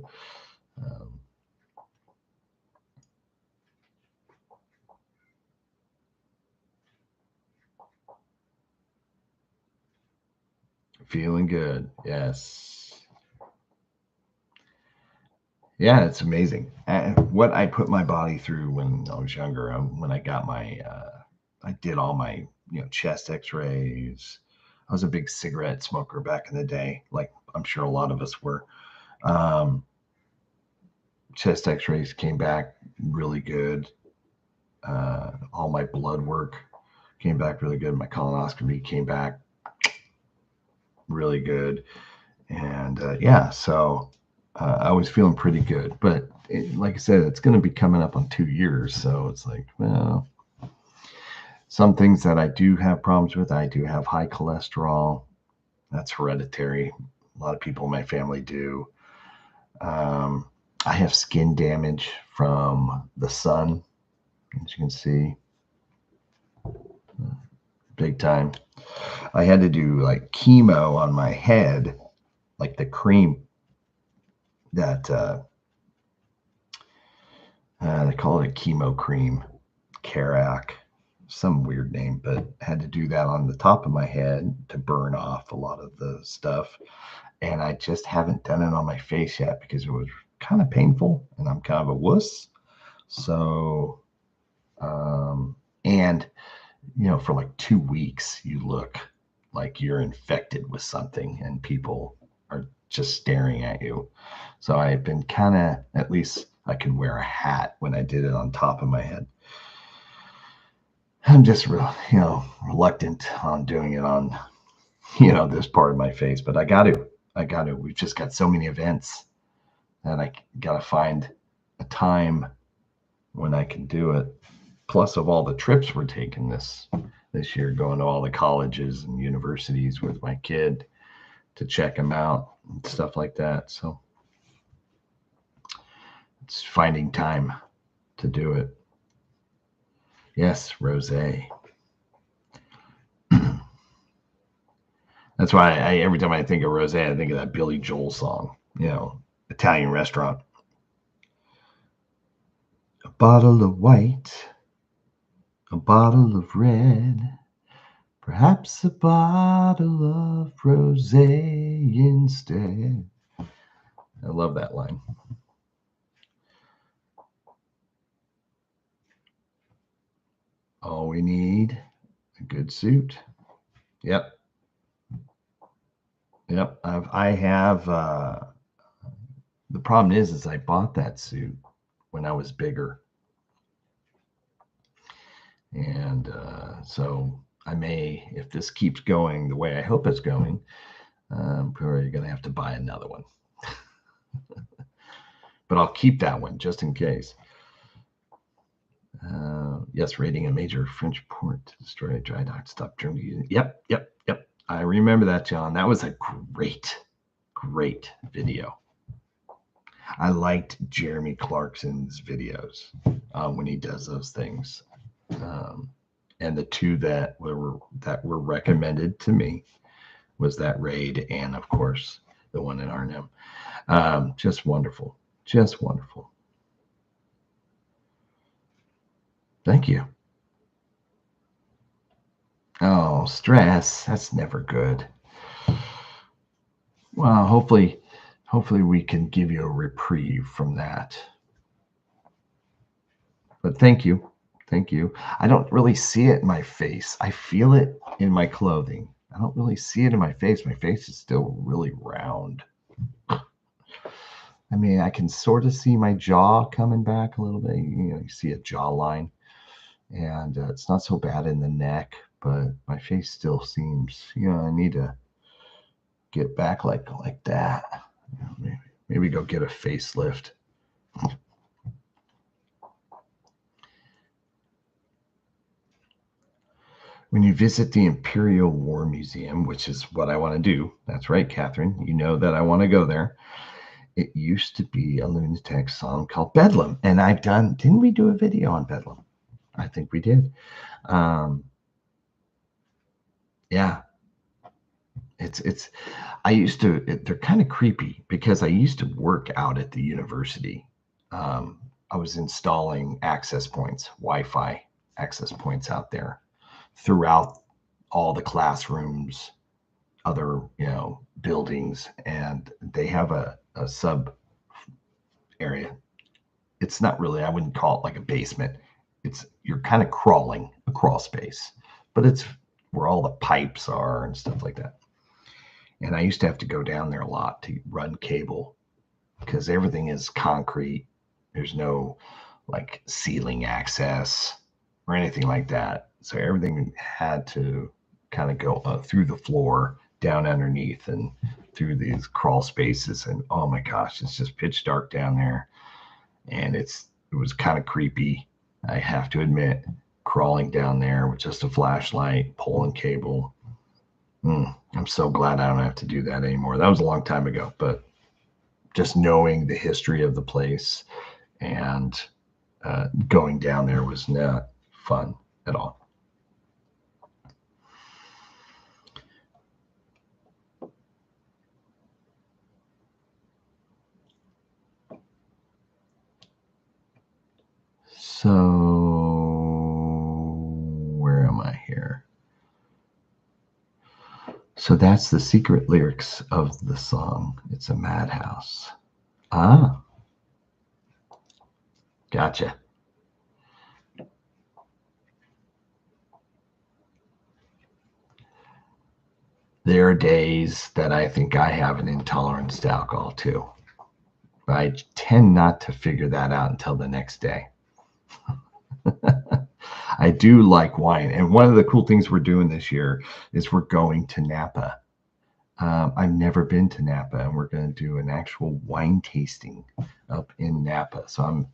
feeling good, yes. Yeah, it's amazing. What I put my body through when I was younger, when I got I did all my chest X-rays. I was a big cigarette smoker back in the day, like I'm sure a lot of us were. Um, Chest X-rays came back really good. All my blood work came back really good. My colonoscopy came back really good, and yeah, so I was feeling pretty good. But like I said, it's going to be coming up on 2 years, so it's like, well, some things that I do have problems with. I do have high cholesterol. That's hereditary. A lot of people in my family do. I have skin damage from the sun, as you can see, big time. I had to do like chemo on my head, like the cream that they call it a chemo cream, Carac, some weird name, but had to do that on the top of my head to burn off a lot of the stuff. And I just haven't done it on my face yet because it was kind of painful and I'm kind of a wuss. So, and for like 2 weeks, you look like you're infected with something and people are just staring at you. So I've been kind of, at least I could wear a hat when I did it on top of my head. I'm just reluctant on doing it on, this part of my face, but I got to. We've just got so many events and I got to find a time when I can do it. Plus of all the trips we're taking this year, going to all the colleges and universities with my kid to check them out and stuff like that. So it's finding time to do it. Yes, rosé. That's why every time I think of rosé, I think of that Billy Joel song, Italian restaurant. A bottle of white, a bottle of red, perhaps a bottle of rosé instead. I love that line. All we need, a good suit. Yep. I have. The problem is I bought that suit when I was bigger, and so I may, if this keeps going the way I hope it's going, I'm probably going to have to buy another one. But I'll keep that one just in case. Yes, raiding a major French port to destroy a dry dock, stop Germany. Yep. I remember that, John. That was a great video. I liked Jeremy Clarkson's videos when he does those things. And the two that were recommended to me was that raid and, of course, the one in Arnhem. Just wonderful. Just wonderful. Thank you. Oh, stress. That's never good. Well, hopefully we can give you a reprieve from that. But thank you. Thank you. I don't really see it in my face. I feel it in my clothing. I don't really see it in my face. My face is still really round. I mean, I can sort of see my jaw coming back a little bit. You see a jawline, and it's not so bad in the neck, but my face still seems, I need to get back like that. Maybe go get a facelift. When you visit the Imperial War Museum, which is what I want to do, that's right, Catherine, you know that I want to go there. It used to be a lunatic song called Bedlam, and didn't we do a video on Bedlam? I think we did. Yeah, they're kind of creepy because I used to work out at the university. I was installing access points, Wi-Fi access points out there throughout all the classrooms, other, buildings, and they have a sub area. It's not really, I wouldn't call it like a basement. You're kind of crawling a crawl space, but it's where all the pipes are and stuff like that. And I used to have to go down there a lot to run cable because everything is concrete. There's no like ceiling access or anything like that. So everything had to kind of go through the floor, down underneath, and through these crawl spaces. And oh my gosh, it's just pitch dark down there. And it was kind of creepy, I have to admit, crawling down there with just a flashlight, pulling cable. I'm so glad I don't have to do that anymore. That was a long time ago, but just knowing the history of the place and going down there was not fun at all. So where am I here? So that's the secret lyrics of the song. It's a madhouse. Ah, gotcha. There are days that I think I have an intolerance to alcohol too. But I tend not to figure that out until the next day. I do like wine. And one of the cool things we're doing this year is we're going to Napa. I've never been to Napa, and we're going to do an actual wine tasting up in Napa. So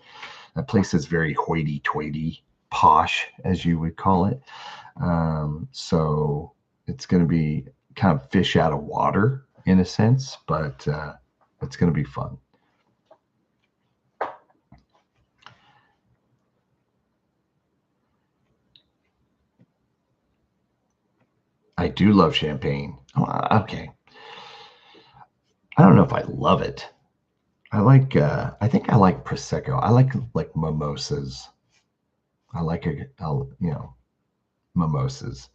that place is very hoity-toity, posh, as you would call it. So it's going to be kind of fish out of water in a sense, but it's going to be fun. I do love champagne. Oh, okay. I don't know if I love it. I think I like Prosecco. I like mimosas. I like mimosas.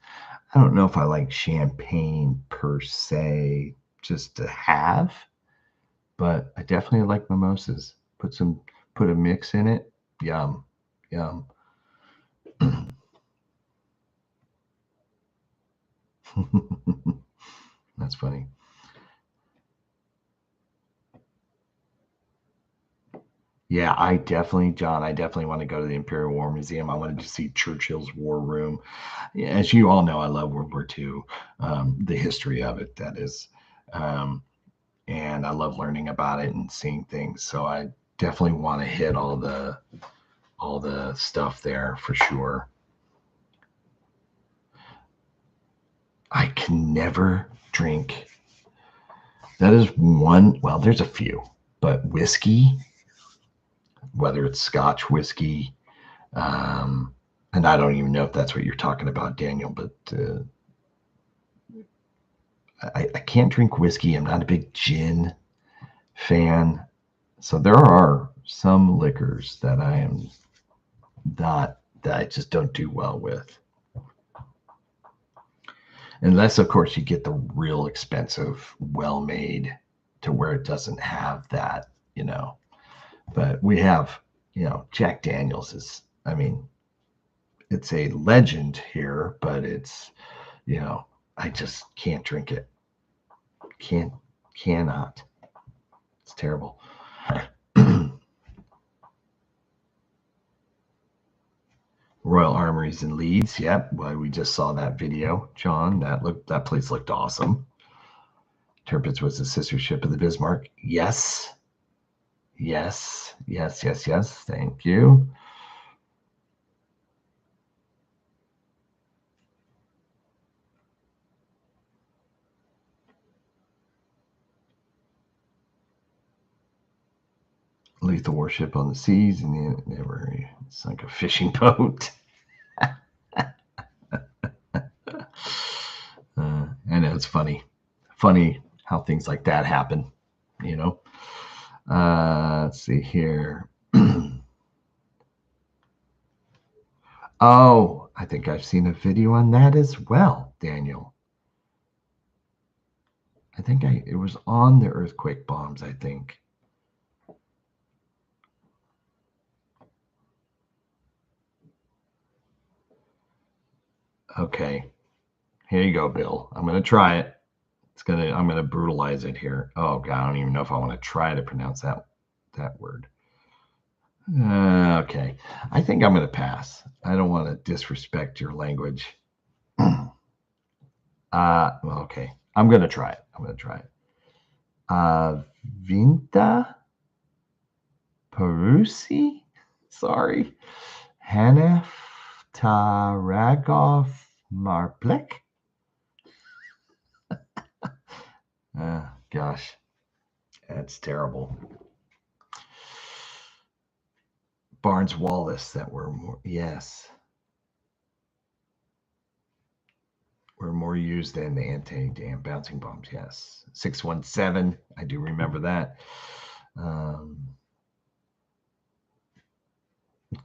I don't know if I like champagne per se, just to have, but I definitely like mimosas. Put a mix in it. Yum, yum. That's funny. Yeah, John, I definitely want to go to the Imperial War Museum. I wanted to see Churchill's War Room. As you all know, I love World War II, the history of it, that is. And I love learning about it and seeing things. So I definitely want to hit all the stuff there for sure. I can never drink. That is one. Well, there's a few, but whiskey, whether it's Scotch whiskey, and I don't even know if that's what you're talking about, Daniel, but I can't drink whiskey. I'm not a big gin fan. So there are some liquors that I am not, that I just don't do well with. Unless, of course, you get the real expensive, well made to where it doesn't have that, But we have, Jack Daniels is, I mean, it's a legend here, but it's, I just can't drink it. Cannot. It's terrible. Royal Armories in Leeds. Yep. Well, we just saw that video, John. That place looked awesome. Tirpitz was the sister ship of the Bismarck. Yes. Yes. Yes. Yes. Yes. Thank you. Lethal warship on the seas, and they were sunk a fishing boat. I know it's funny how things like that happen, Let's see here. Oh, I think I've seen a video on that as well, Daniel. I think it was on the earthquake bombs, I think. Okay. Here you go, Bill. I'm going to try it. I'm going to brutalize it here. Oh God, I don't even know if I want to try to pronounce that word. Okay. I think I'm going to pass. I don't want to disrespect your language. Well, okay. I'm going to try it. Vinta Perusi? Sorry. Hanef Taragov Marplek? Gosh. That's terrible. Barnes Wallace that were more, yes. Were more used than the anti-dam bouncing bombs, yes. 617, I do remember that.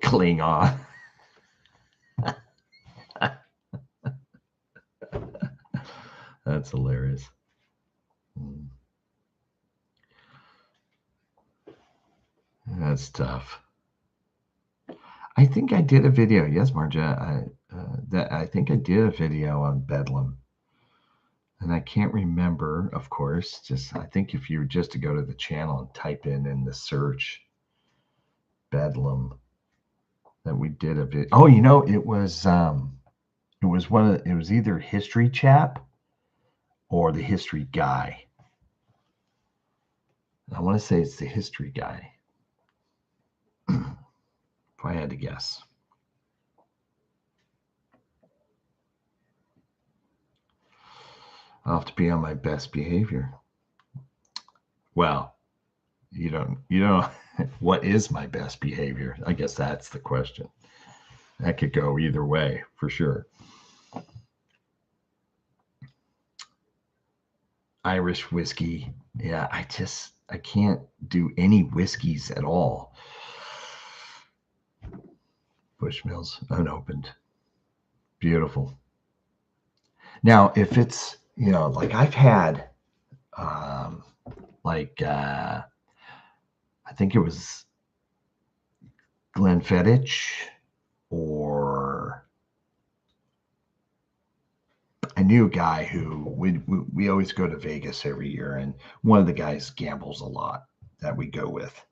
Klingon. That's hilarious. That's tough. I think I did a video. Yes, Marja. I think I did a video on Bedlam, and I can't remember. Of course, I think if you were just to go to the channel and type in the search Bedlam, that we did a video. Oh, it was it was either History Chap or the History Guy. I want to say it's the History Guy. If I had to guess. I'll have to be on my best behavior. Well, you don't, what is my best behavior? I guess that's the question. That could go either way for sure. Irish whiskey. Yeah, I can't do any whiskeys at all. Bushmills unopened. Beautiful. Now, if it's, like I've had, I think it was Glenfiddich, or I knew a guy who we always go to Vegas every year, and one of the guys gambles a lot that we go with.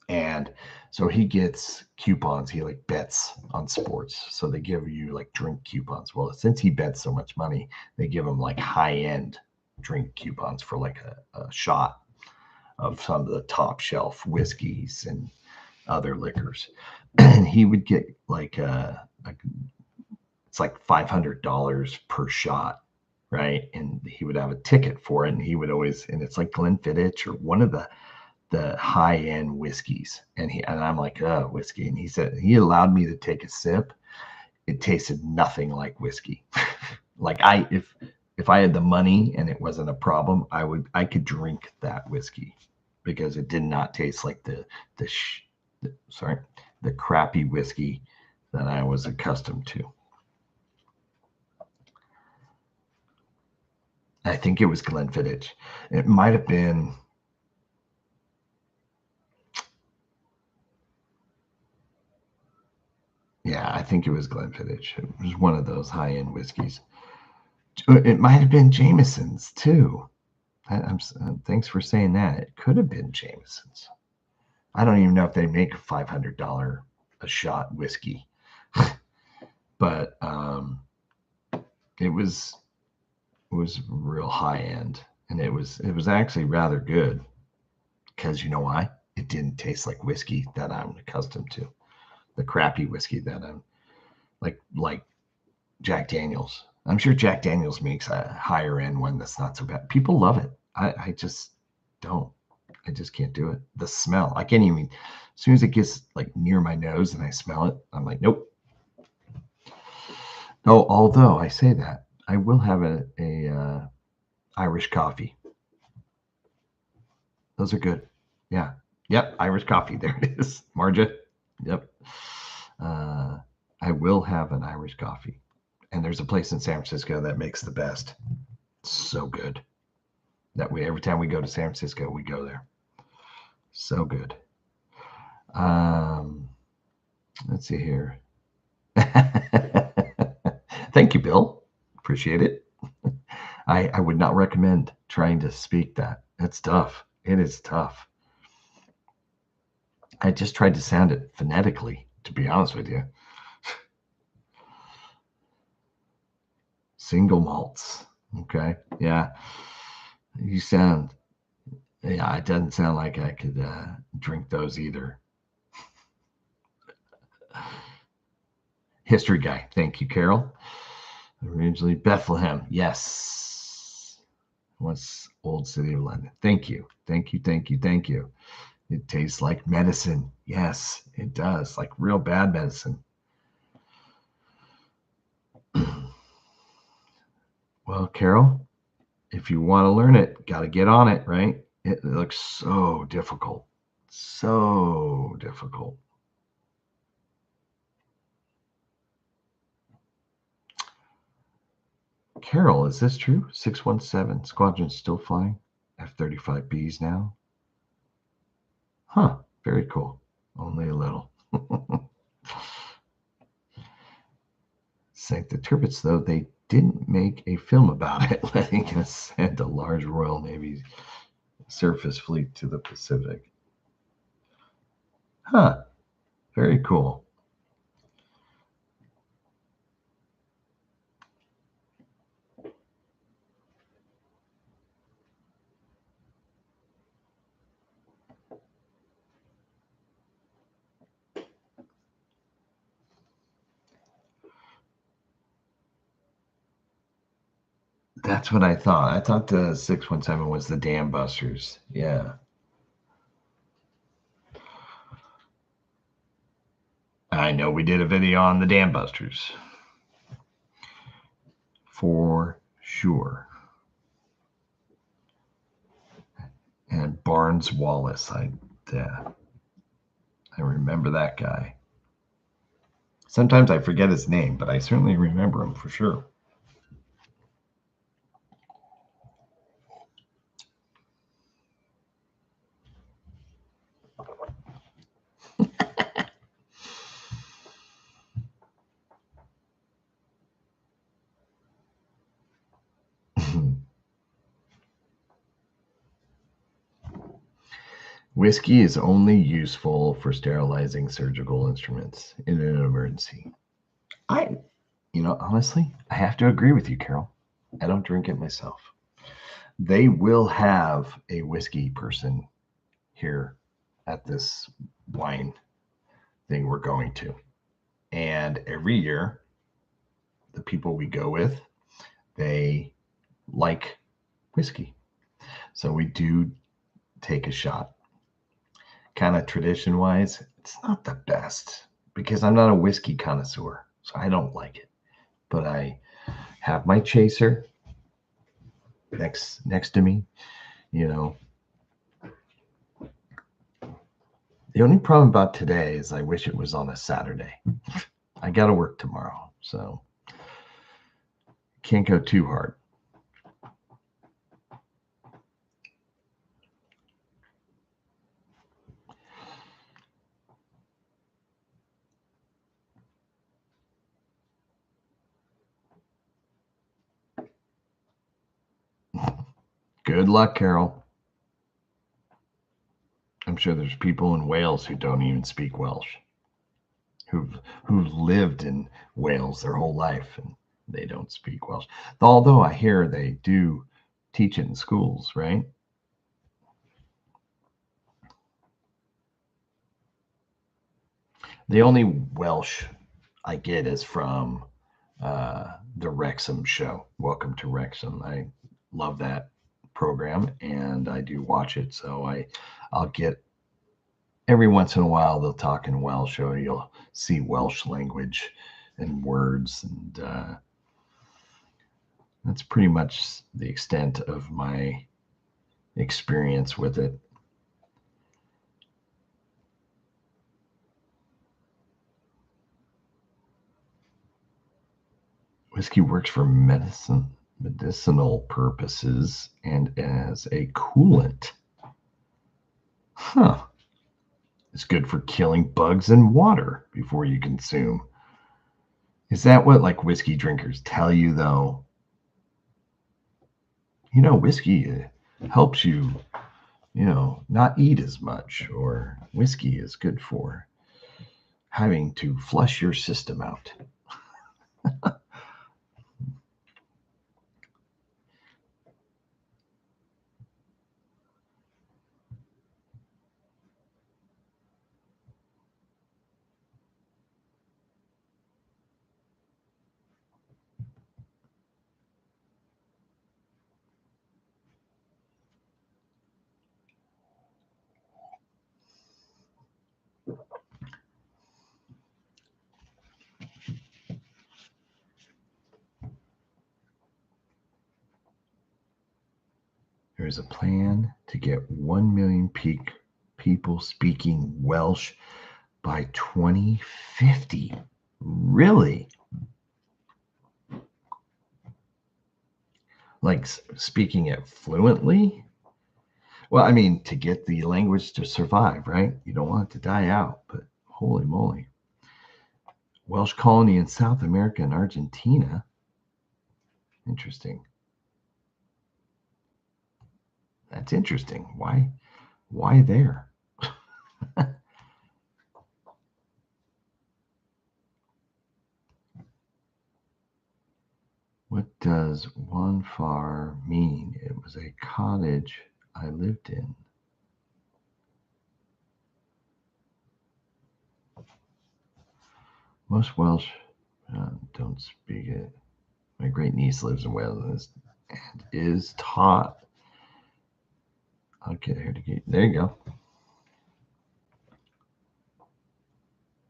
And so he gets coupons. He like bets on sports. So they give you like drink coupons. Well, since he bets so much money, they give him like high end drink coupons for like a shot of some of the top shelf whiskeys and other liquors. And he would get like it's like $500 per shot, right? And he would have a ticket for it, and he would always, and it's like Glenfiddich or one of the high end whiskeys, and I'm like, oh, whiskey, and he said he allowed me to take a sip. It tasted nothing like whiskey. Like if I had the money and it wasn't a problem, I could drink that whiskey because it did not taste like the crappy whiskey that I was accustomed to. I think it was Glenfiddich. It might have been. Yeah, I think it was Glenfiddich. It was one of those high-end whiskeys. It might have been Jameson's too. Thanks for saying that. It could have been Jameson's. I don't even know if they make a $500 a shot whiskey, but it was real high end, and it was actually rather good because you know why? It didn't taste like whiskey that I'm accustomed to. The crappy whiskey that I'm like Jack Daniels. I'm sure Jack Daniels makes a higher end one that's not so bad. People love it. I just don't. I just can't do it. The smell, I can't even. As soon as it gets like near my nose and I smell it, I'm like, nope. Oh, although I say that, I will have a Irish coffee. Those are good. Yeah. Yep. Irish coffee. There it is. Marja. Yep. I will have an Irish coffee. And there's a place in San Francisco that makes the best. So good. That we every time we go to San Francisco, we go there. So good. Let's see here. Thank you, Bill. Appreciate it. I would not recommend trying to speak that. It's tough. It is tough. I just tried to sound it phonetically, to be honest with you. Single malts. Okay. Yeah. You sound, yeah, it doesn't sound like I could drink those either. History guy. Thank you, Carol. Originally Bethlehem. Yes. What's Old City of London? Thank you. Thank you. Thank you. Thank you. It tastes like medicine. Yes, it does. Like real bad medicine. Well, Carol, if you want to learn it, got to get on it, right? It looks so difficult. So difficult. Carol, is this true? 617 squadron's still flying? F-35Bs now? Huh, very cool. Only a little. Sank the Turbits, though, they didn't make a film about it, letting us send a large Royal Navy surface fleet to the Pacific. Huh, very cool. That's what I thought. I thought the 617 was the Dam Busters. Yeah. I know we did a video on the Dam Busters. For sure. And Barnes Wallace. I remember that guy. Sometimes I forget his name, but I certainly remember him for sure. Whiskey is only useful for sterilizing surgical instruments in an emergency. Honestly, I have to agree with you, Carol. I don't drink it myself. They will have a whiskey person here at this wine thing we're going to. And every year the people we go with, they like whiskey. So we do take a shot. Kind of tradition wise, it's not the best because I'm not a whiskey connoisseur, so I don't like it. But I have my chaser next to me, you know. The only problem about today is I wish it was on a Saturday. I got to work tomorrow, so can't go too hard. Good luck, Carol. I'm sure there's people in Wales who don't even speak Welsh, who've lived in Wales their whole life and they don't speak Welsh. Although I hear they do teach it in schools, right? The only Welsh I get is from the Wrexham show. Welcome to Wrexham. I love that program and I do watch it. So I'll get every once in a while they'll talk in Welsh or you'll see Welsh language and words and that's pretty much the extent of my experience with it. Whiskey works for medicinal purposes and as a coolant. Huh. It's good for killing bugs in water before you consume. Is that what like whiskey drinkers tell you though? You know, whiskey helps you, not eat as much, or whiskey is good for having to flush your system out. There is a plan to get 1 million people speaking Welsh by 2050. Really? Like speaking it fluently? Well, I mean, to get the language to survive, right? You don't want it to die out, but holy moly. Welsh colony in South America and Argentina. Interesting. That's interesting. Why there? What does Wanfar mean? It was a cottage I lived in. Most Welsh don't speak it. My great niece lives in Wales and is taught. I'll get her to get. There you go.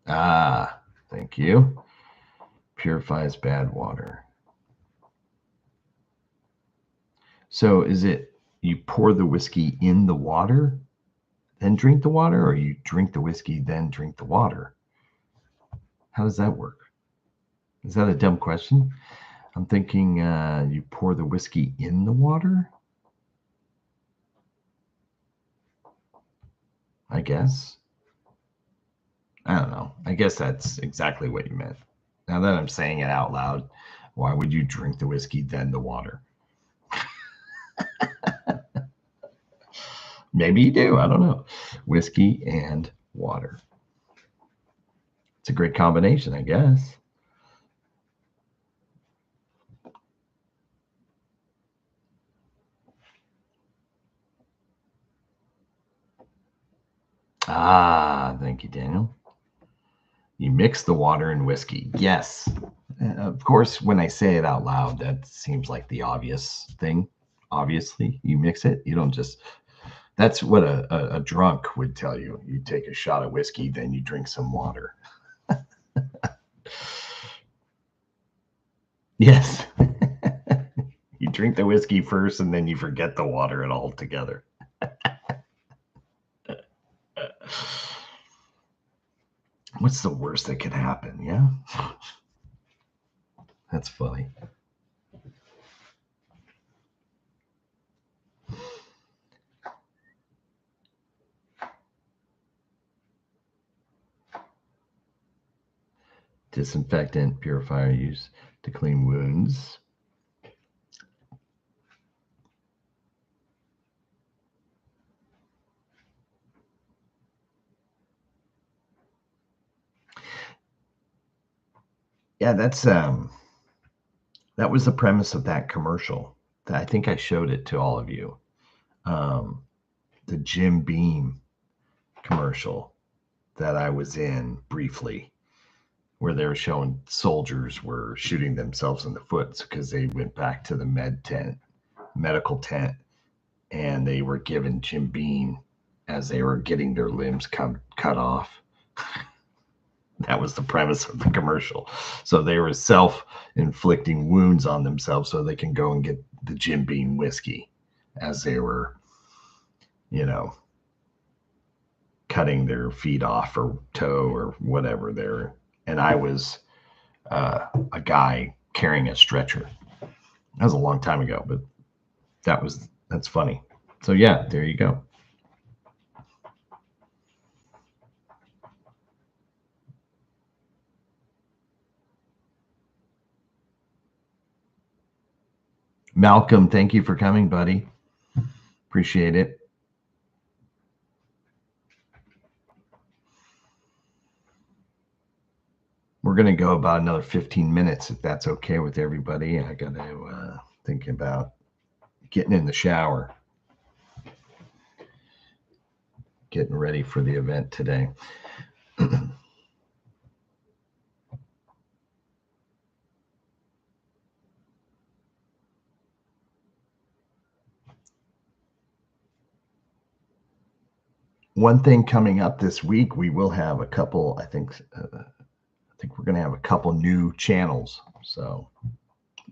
Ah, thank you. Purifies bad water. So is it you pour the whiskey in the water, then drink the water, or you drink the whiskey, then drink the water? How does that work? Is that a dumb question? I'm thinking you pour the whiskey in the water, I guess. I don't know. I guess that's exactly what you meant. Now that I'm saying it out loud, why would you drink the whiskey, then the water? Maybe you do. I don't know. Whiskey and water. It's a great combination, I guess. Ah, thank you, Daniel. You mix the water and whiskey. Yes. Of course, when I say it out loud, that seems like the obvious thing. Obviously, you mix it. You don't just, that's what a drunk would tell you. You take a shot of whiskey, then you drink some water. Yes. You drink the whiskey first and then you forget the water and altogether. What's the worst that could happen? Yeah. That's funny. Disinfectant purifier used to clean wounds. Yeah, that was the premise of that commercial. I think I showed it to all of you. The Jim Beam commercial that I was in briefly, where they were showing soldiers were shooting themselves in the foot because they went back to the medical tent, and they were given Jim Beam as they were getting their limbs cut off. That was the premise of the commercial. So they were self-inflicting wounds on themselves so they can go and get the Jim Beam whiskey as they were, cutting their feet off or toe or whatever there. And I was a guy carrying a stretcher. That was a long time ago, but that's funny. So yeah, there you go. Malcolm, thank you for coming, buddy. Appreciate it. We're going to go about another 15 minutes if that's okay with everybody. I got to think about getting in the shower, getting ready for the event today. One thing coming up this week, we will have a couple, I think we're going to have a couple new channels. So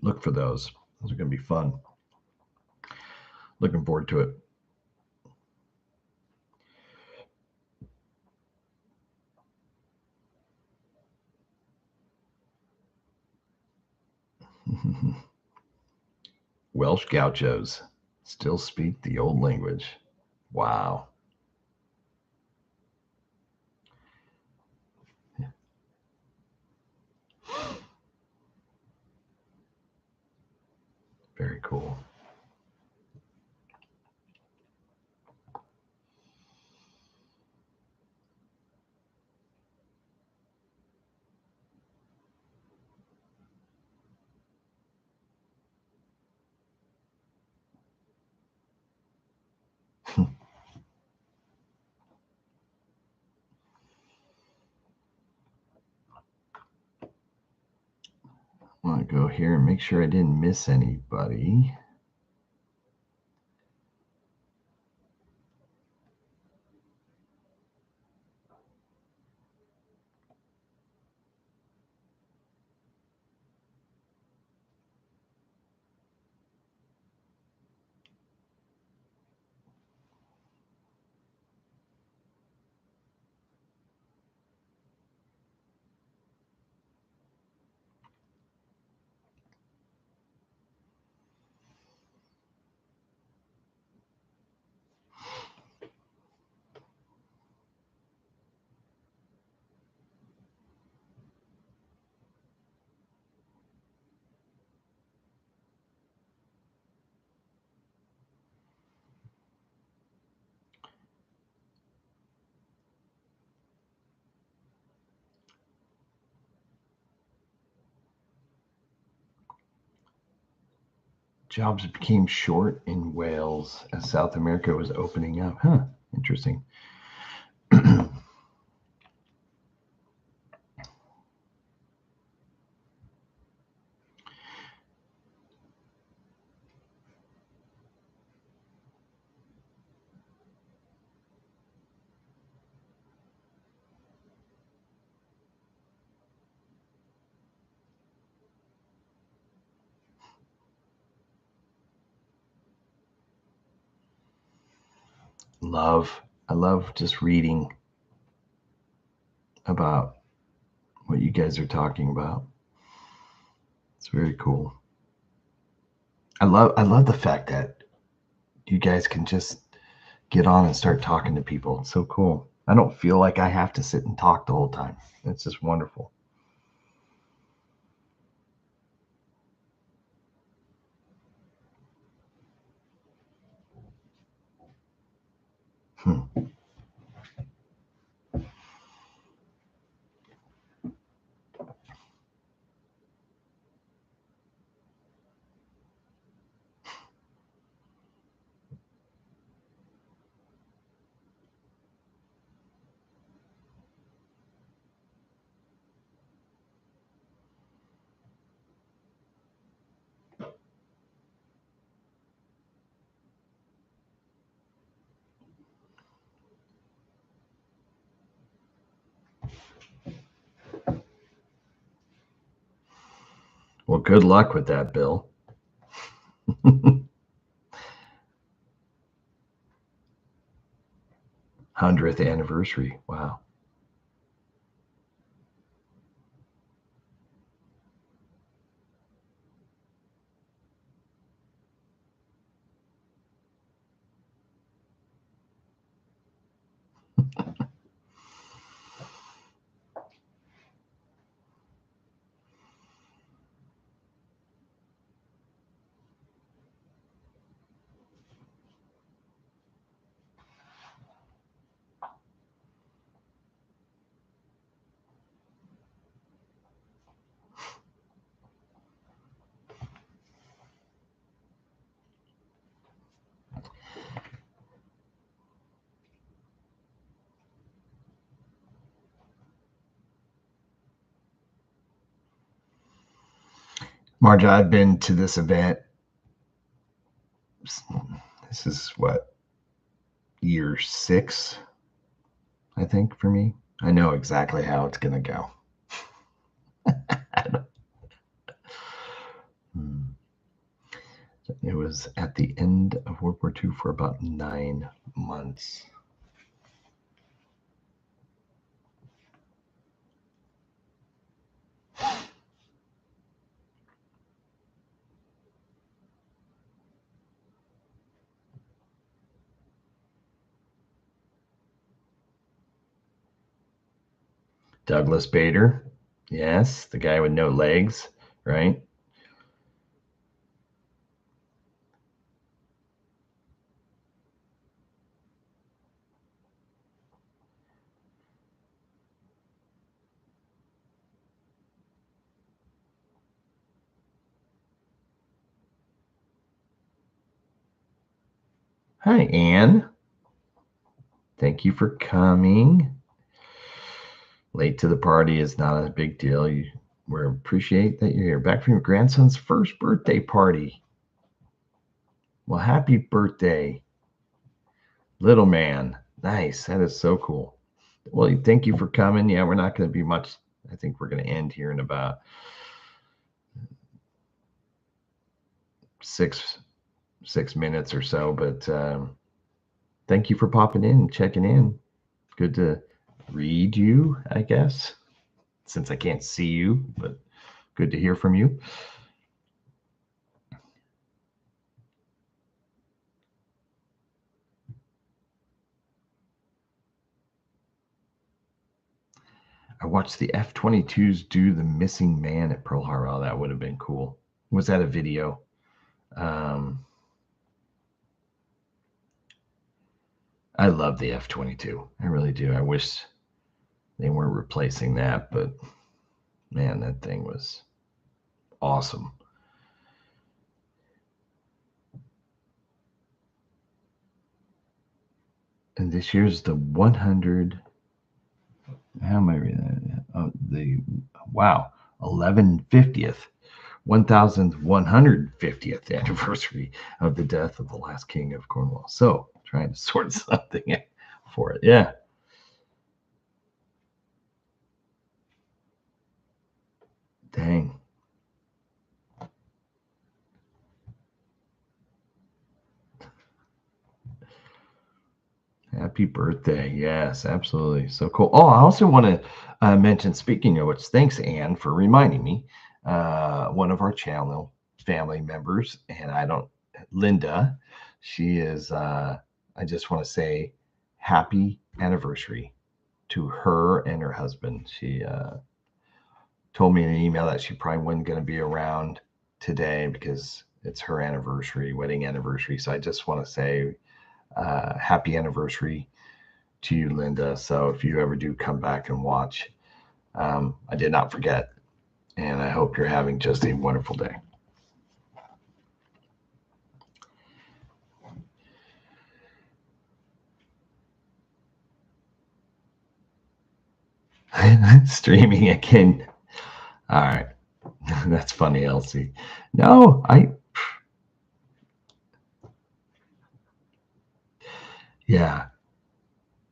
look for those. Those are going to be fun. Looking forward to it. Welsh gauchos still speak the old language. Wow. Very cool. I want to go here and make sure I didn't miss anybody. Jobs became short in Wales as South America was opening up. Huh, interesting. I love just reading about what you guys are talking about. It's very cool. I love the fact that you guys can just get on and start talking to people. It's so cool. I don't feel like I have to sit and talk the whole time. It's just wonderful. Hmm. Well, good luck with that, Bill. 100th anniversary. Wow. Marja, I've been to this event. This is what, year 6, I think, for me. I know exactly how it's going to go. Hmm. It was at the end of World War II for about 9 months. Douglas Bader. Yes, the guy with no legs, right? Hi, Anne. Thank you for coming. Late to the party is not a big deal. We appreciate that you're here. Back from your grandson's first birthday party. Well, happy birthday, little man. Nice. That is so cool. Well, thank you for coming. Yeah, we're not going to be much. I think we're going to end here in about six minutes or so. But thank you for popping in and checking in. Good to read you, I guess, since I can't see you, but good to hear from you. I watched the F-22s do the missing man at Pearl Harbor. Oh, that would have been cool. Was that a video? Um, I love the F-22. I really do. I wish they weren't replacing that, but man, that thing was awesome. And this year's the 100. How am I reading that? Oh, the wow, 1150th anniversary of the death of the last king of Cornwall. So trying to sort something for it. Yeah. Dang. Happy birthday. Yes, absolutely. So cool. Oh, I also want to mention, speaking of which, thanks, Anne, for reminding me. One of our channel family members, and Linda, she is, I just want to say happy anniversary to her and her husband. She told me in an email that she probably wasn't going to be around today because it's her anniversary, wedding anniversary. So I just want to say happy anniversary to you, Linda. So if you ever do come back and watch, I did not forget. And I hope you're having just a wonderful day. Streaming again. All right. That's funny, Elsie. No, yeah,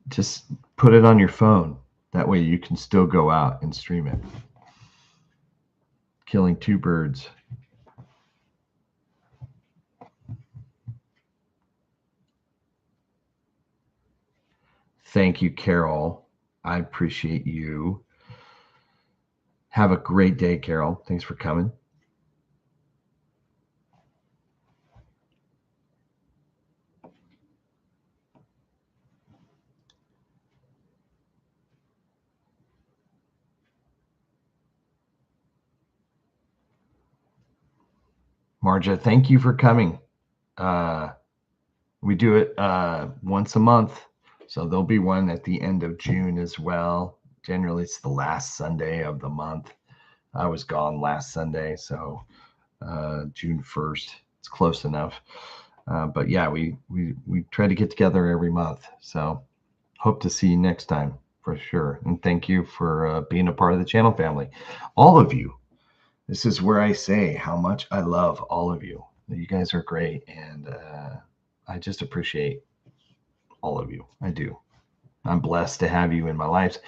just put it on your phone. That way you can still go out and stream it. Killing two birds. Thank you, Carol. I appreciate you. Have a great day, Carol. Thanks for coming. Marja, thank you for coming. We do it once a month. So there'll be one at the end of June as well. Generally, it's the last Sunday of the month. I was gone last Sunday, so June 1st. It's close enough. But yeah, we try to get together every month. So hope to see you next time for sure. And thank you for being a part of the channel family. All of you. This is where I say how much I love all of you. You guys are great. And I just appreciate all of you. I do. I'm blessed to have you in my life.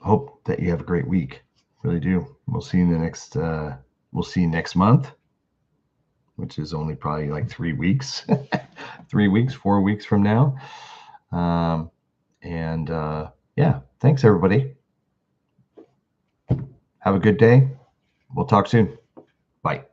Hope that you have a great week. Really do. We'll see you in the next. We'll see you next month, which is only probably like 3 weeks, 3 weeks, 4 weeks from now. And yeah, thanks everybody. Have a good day. We'll talk soon. Bye.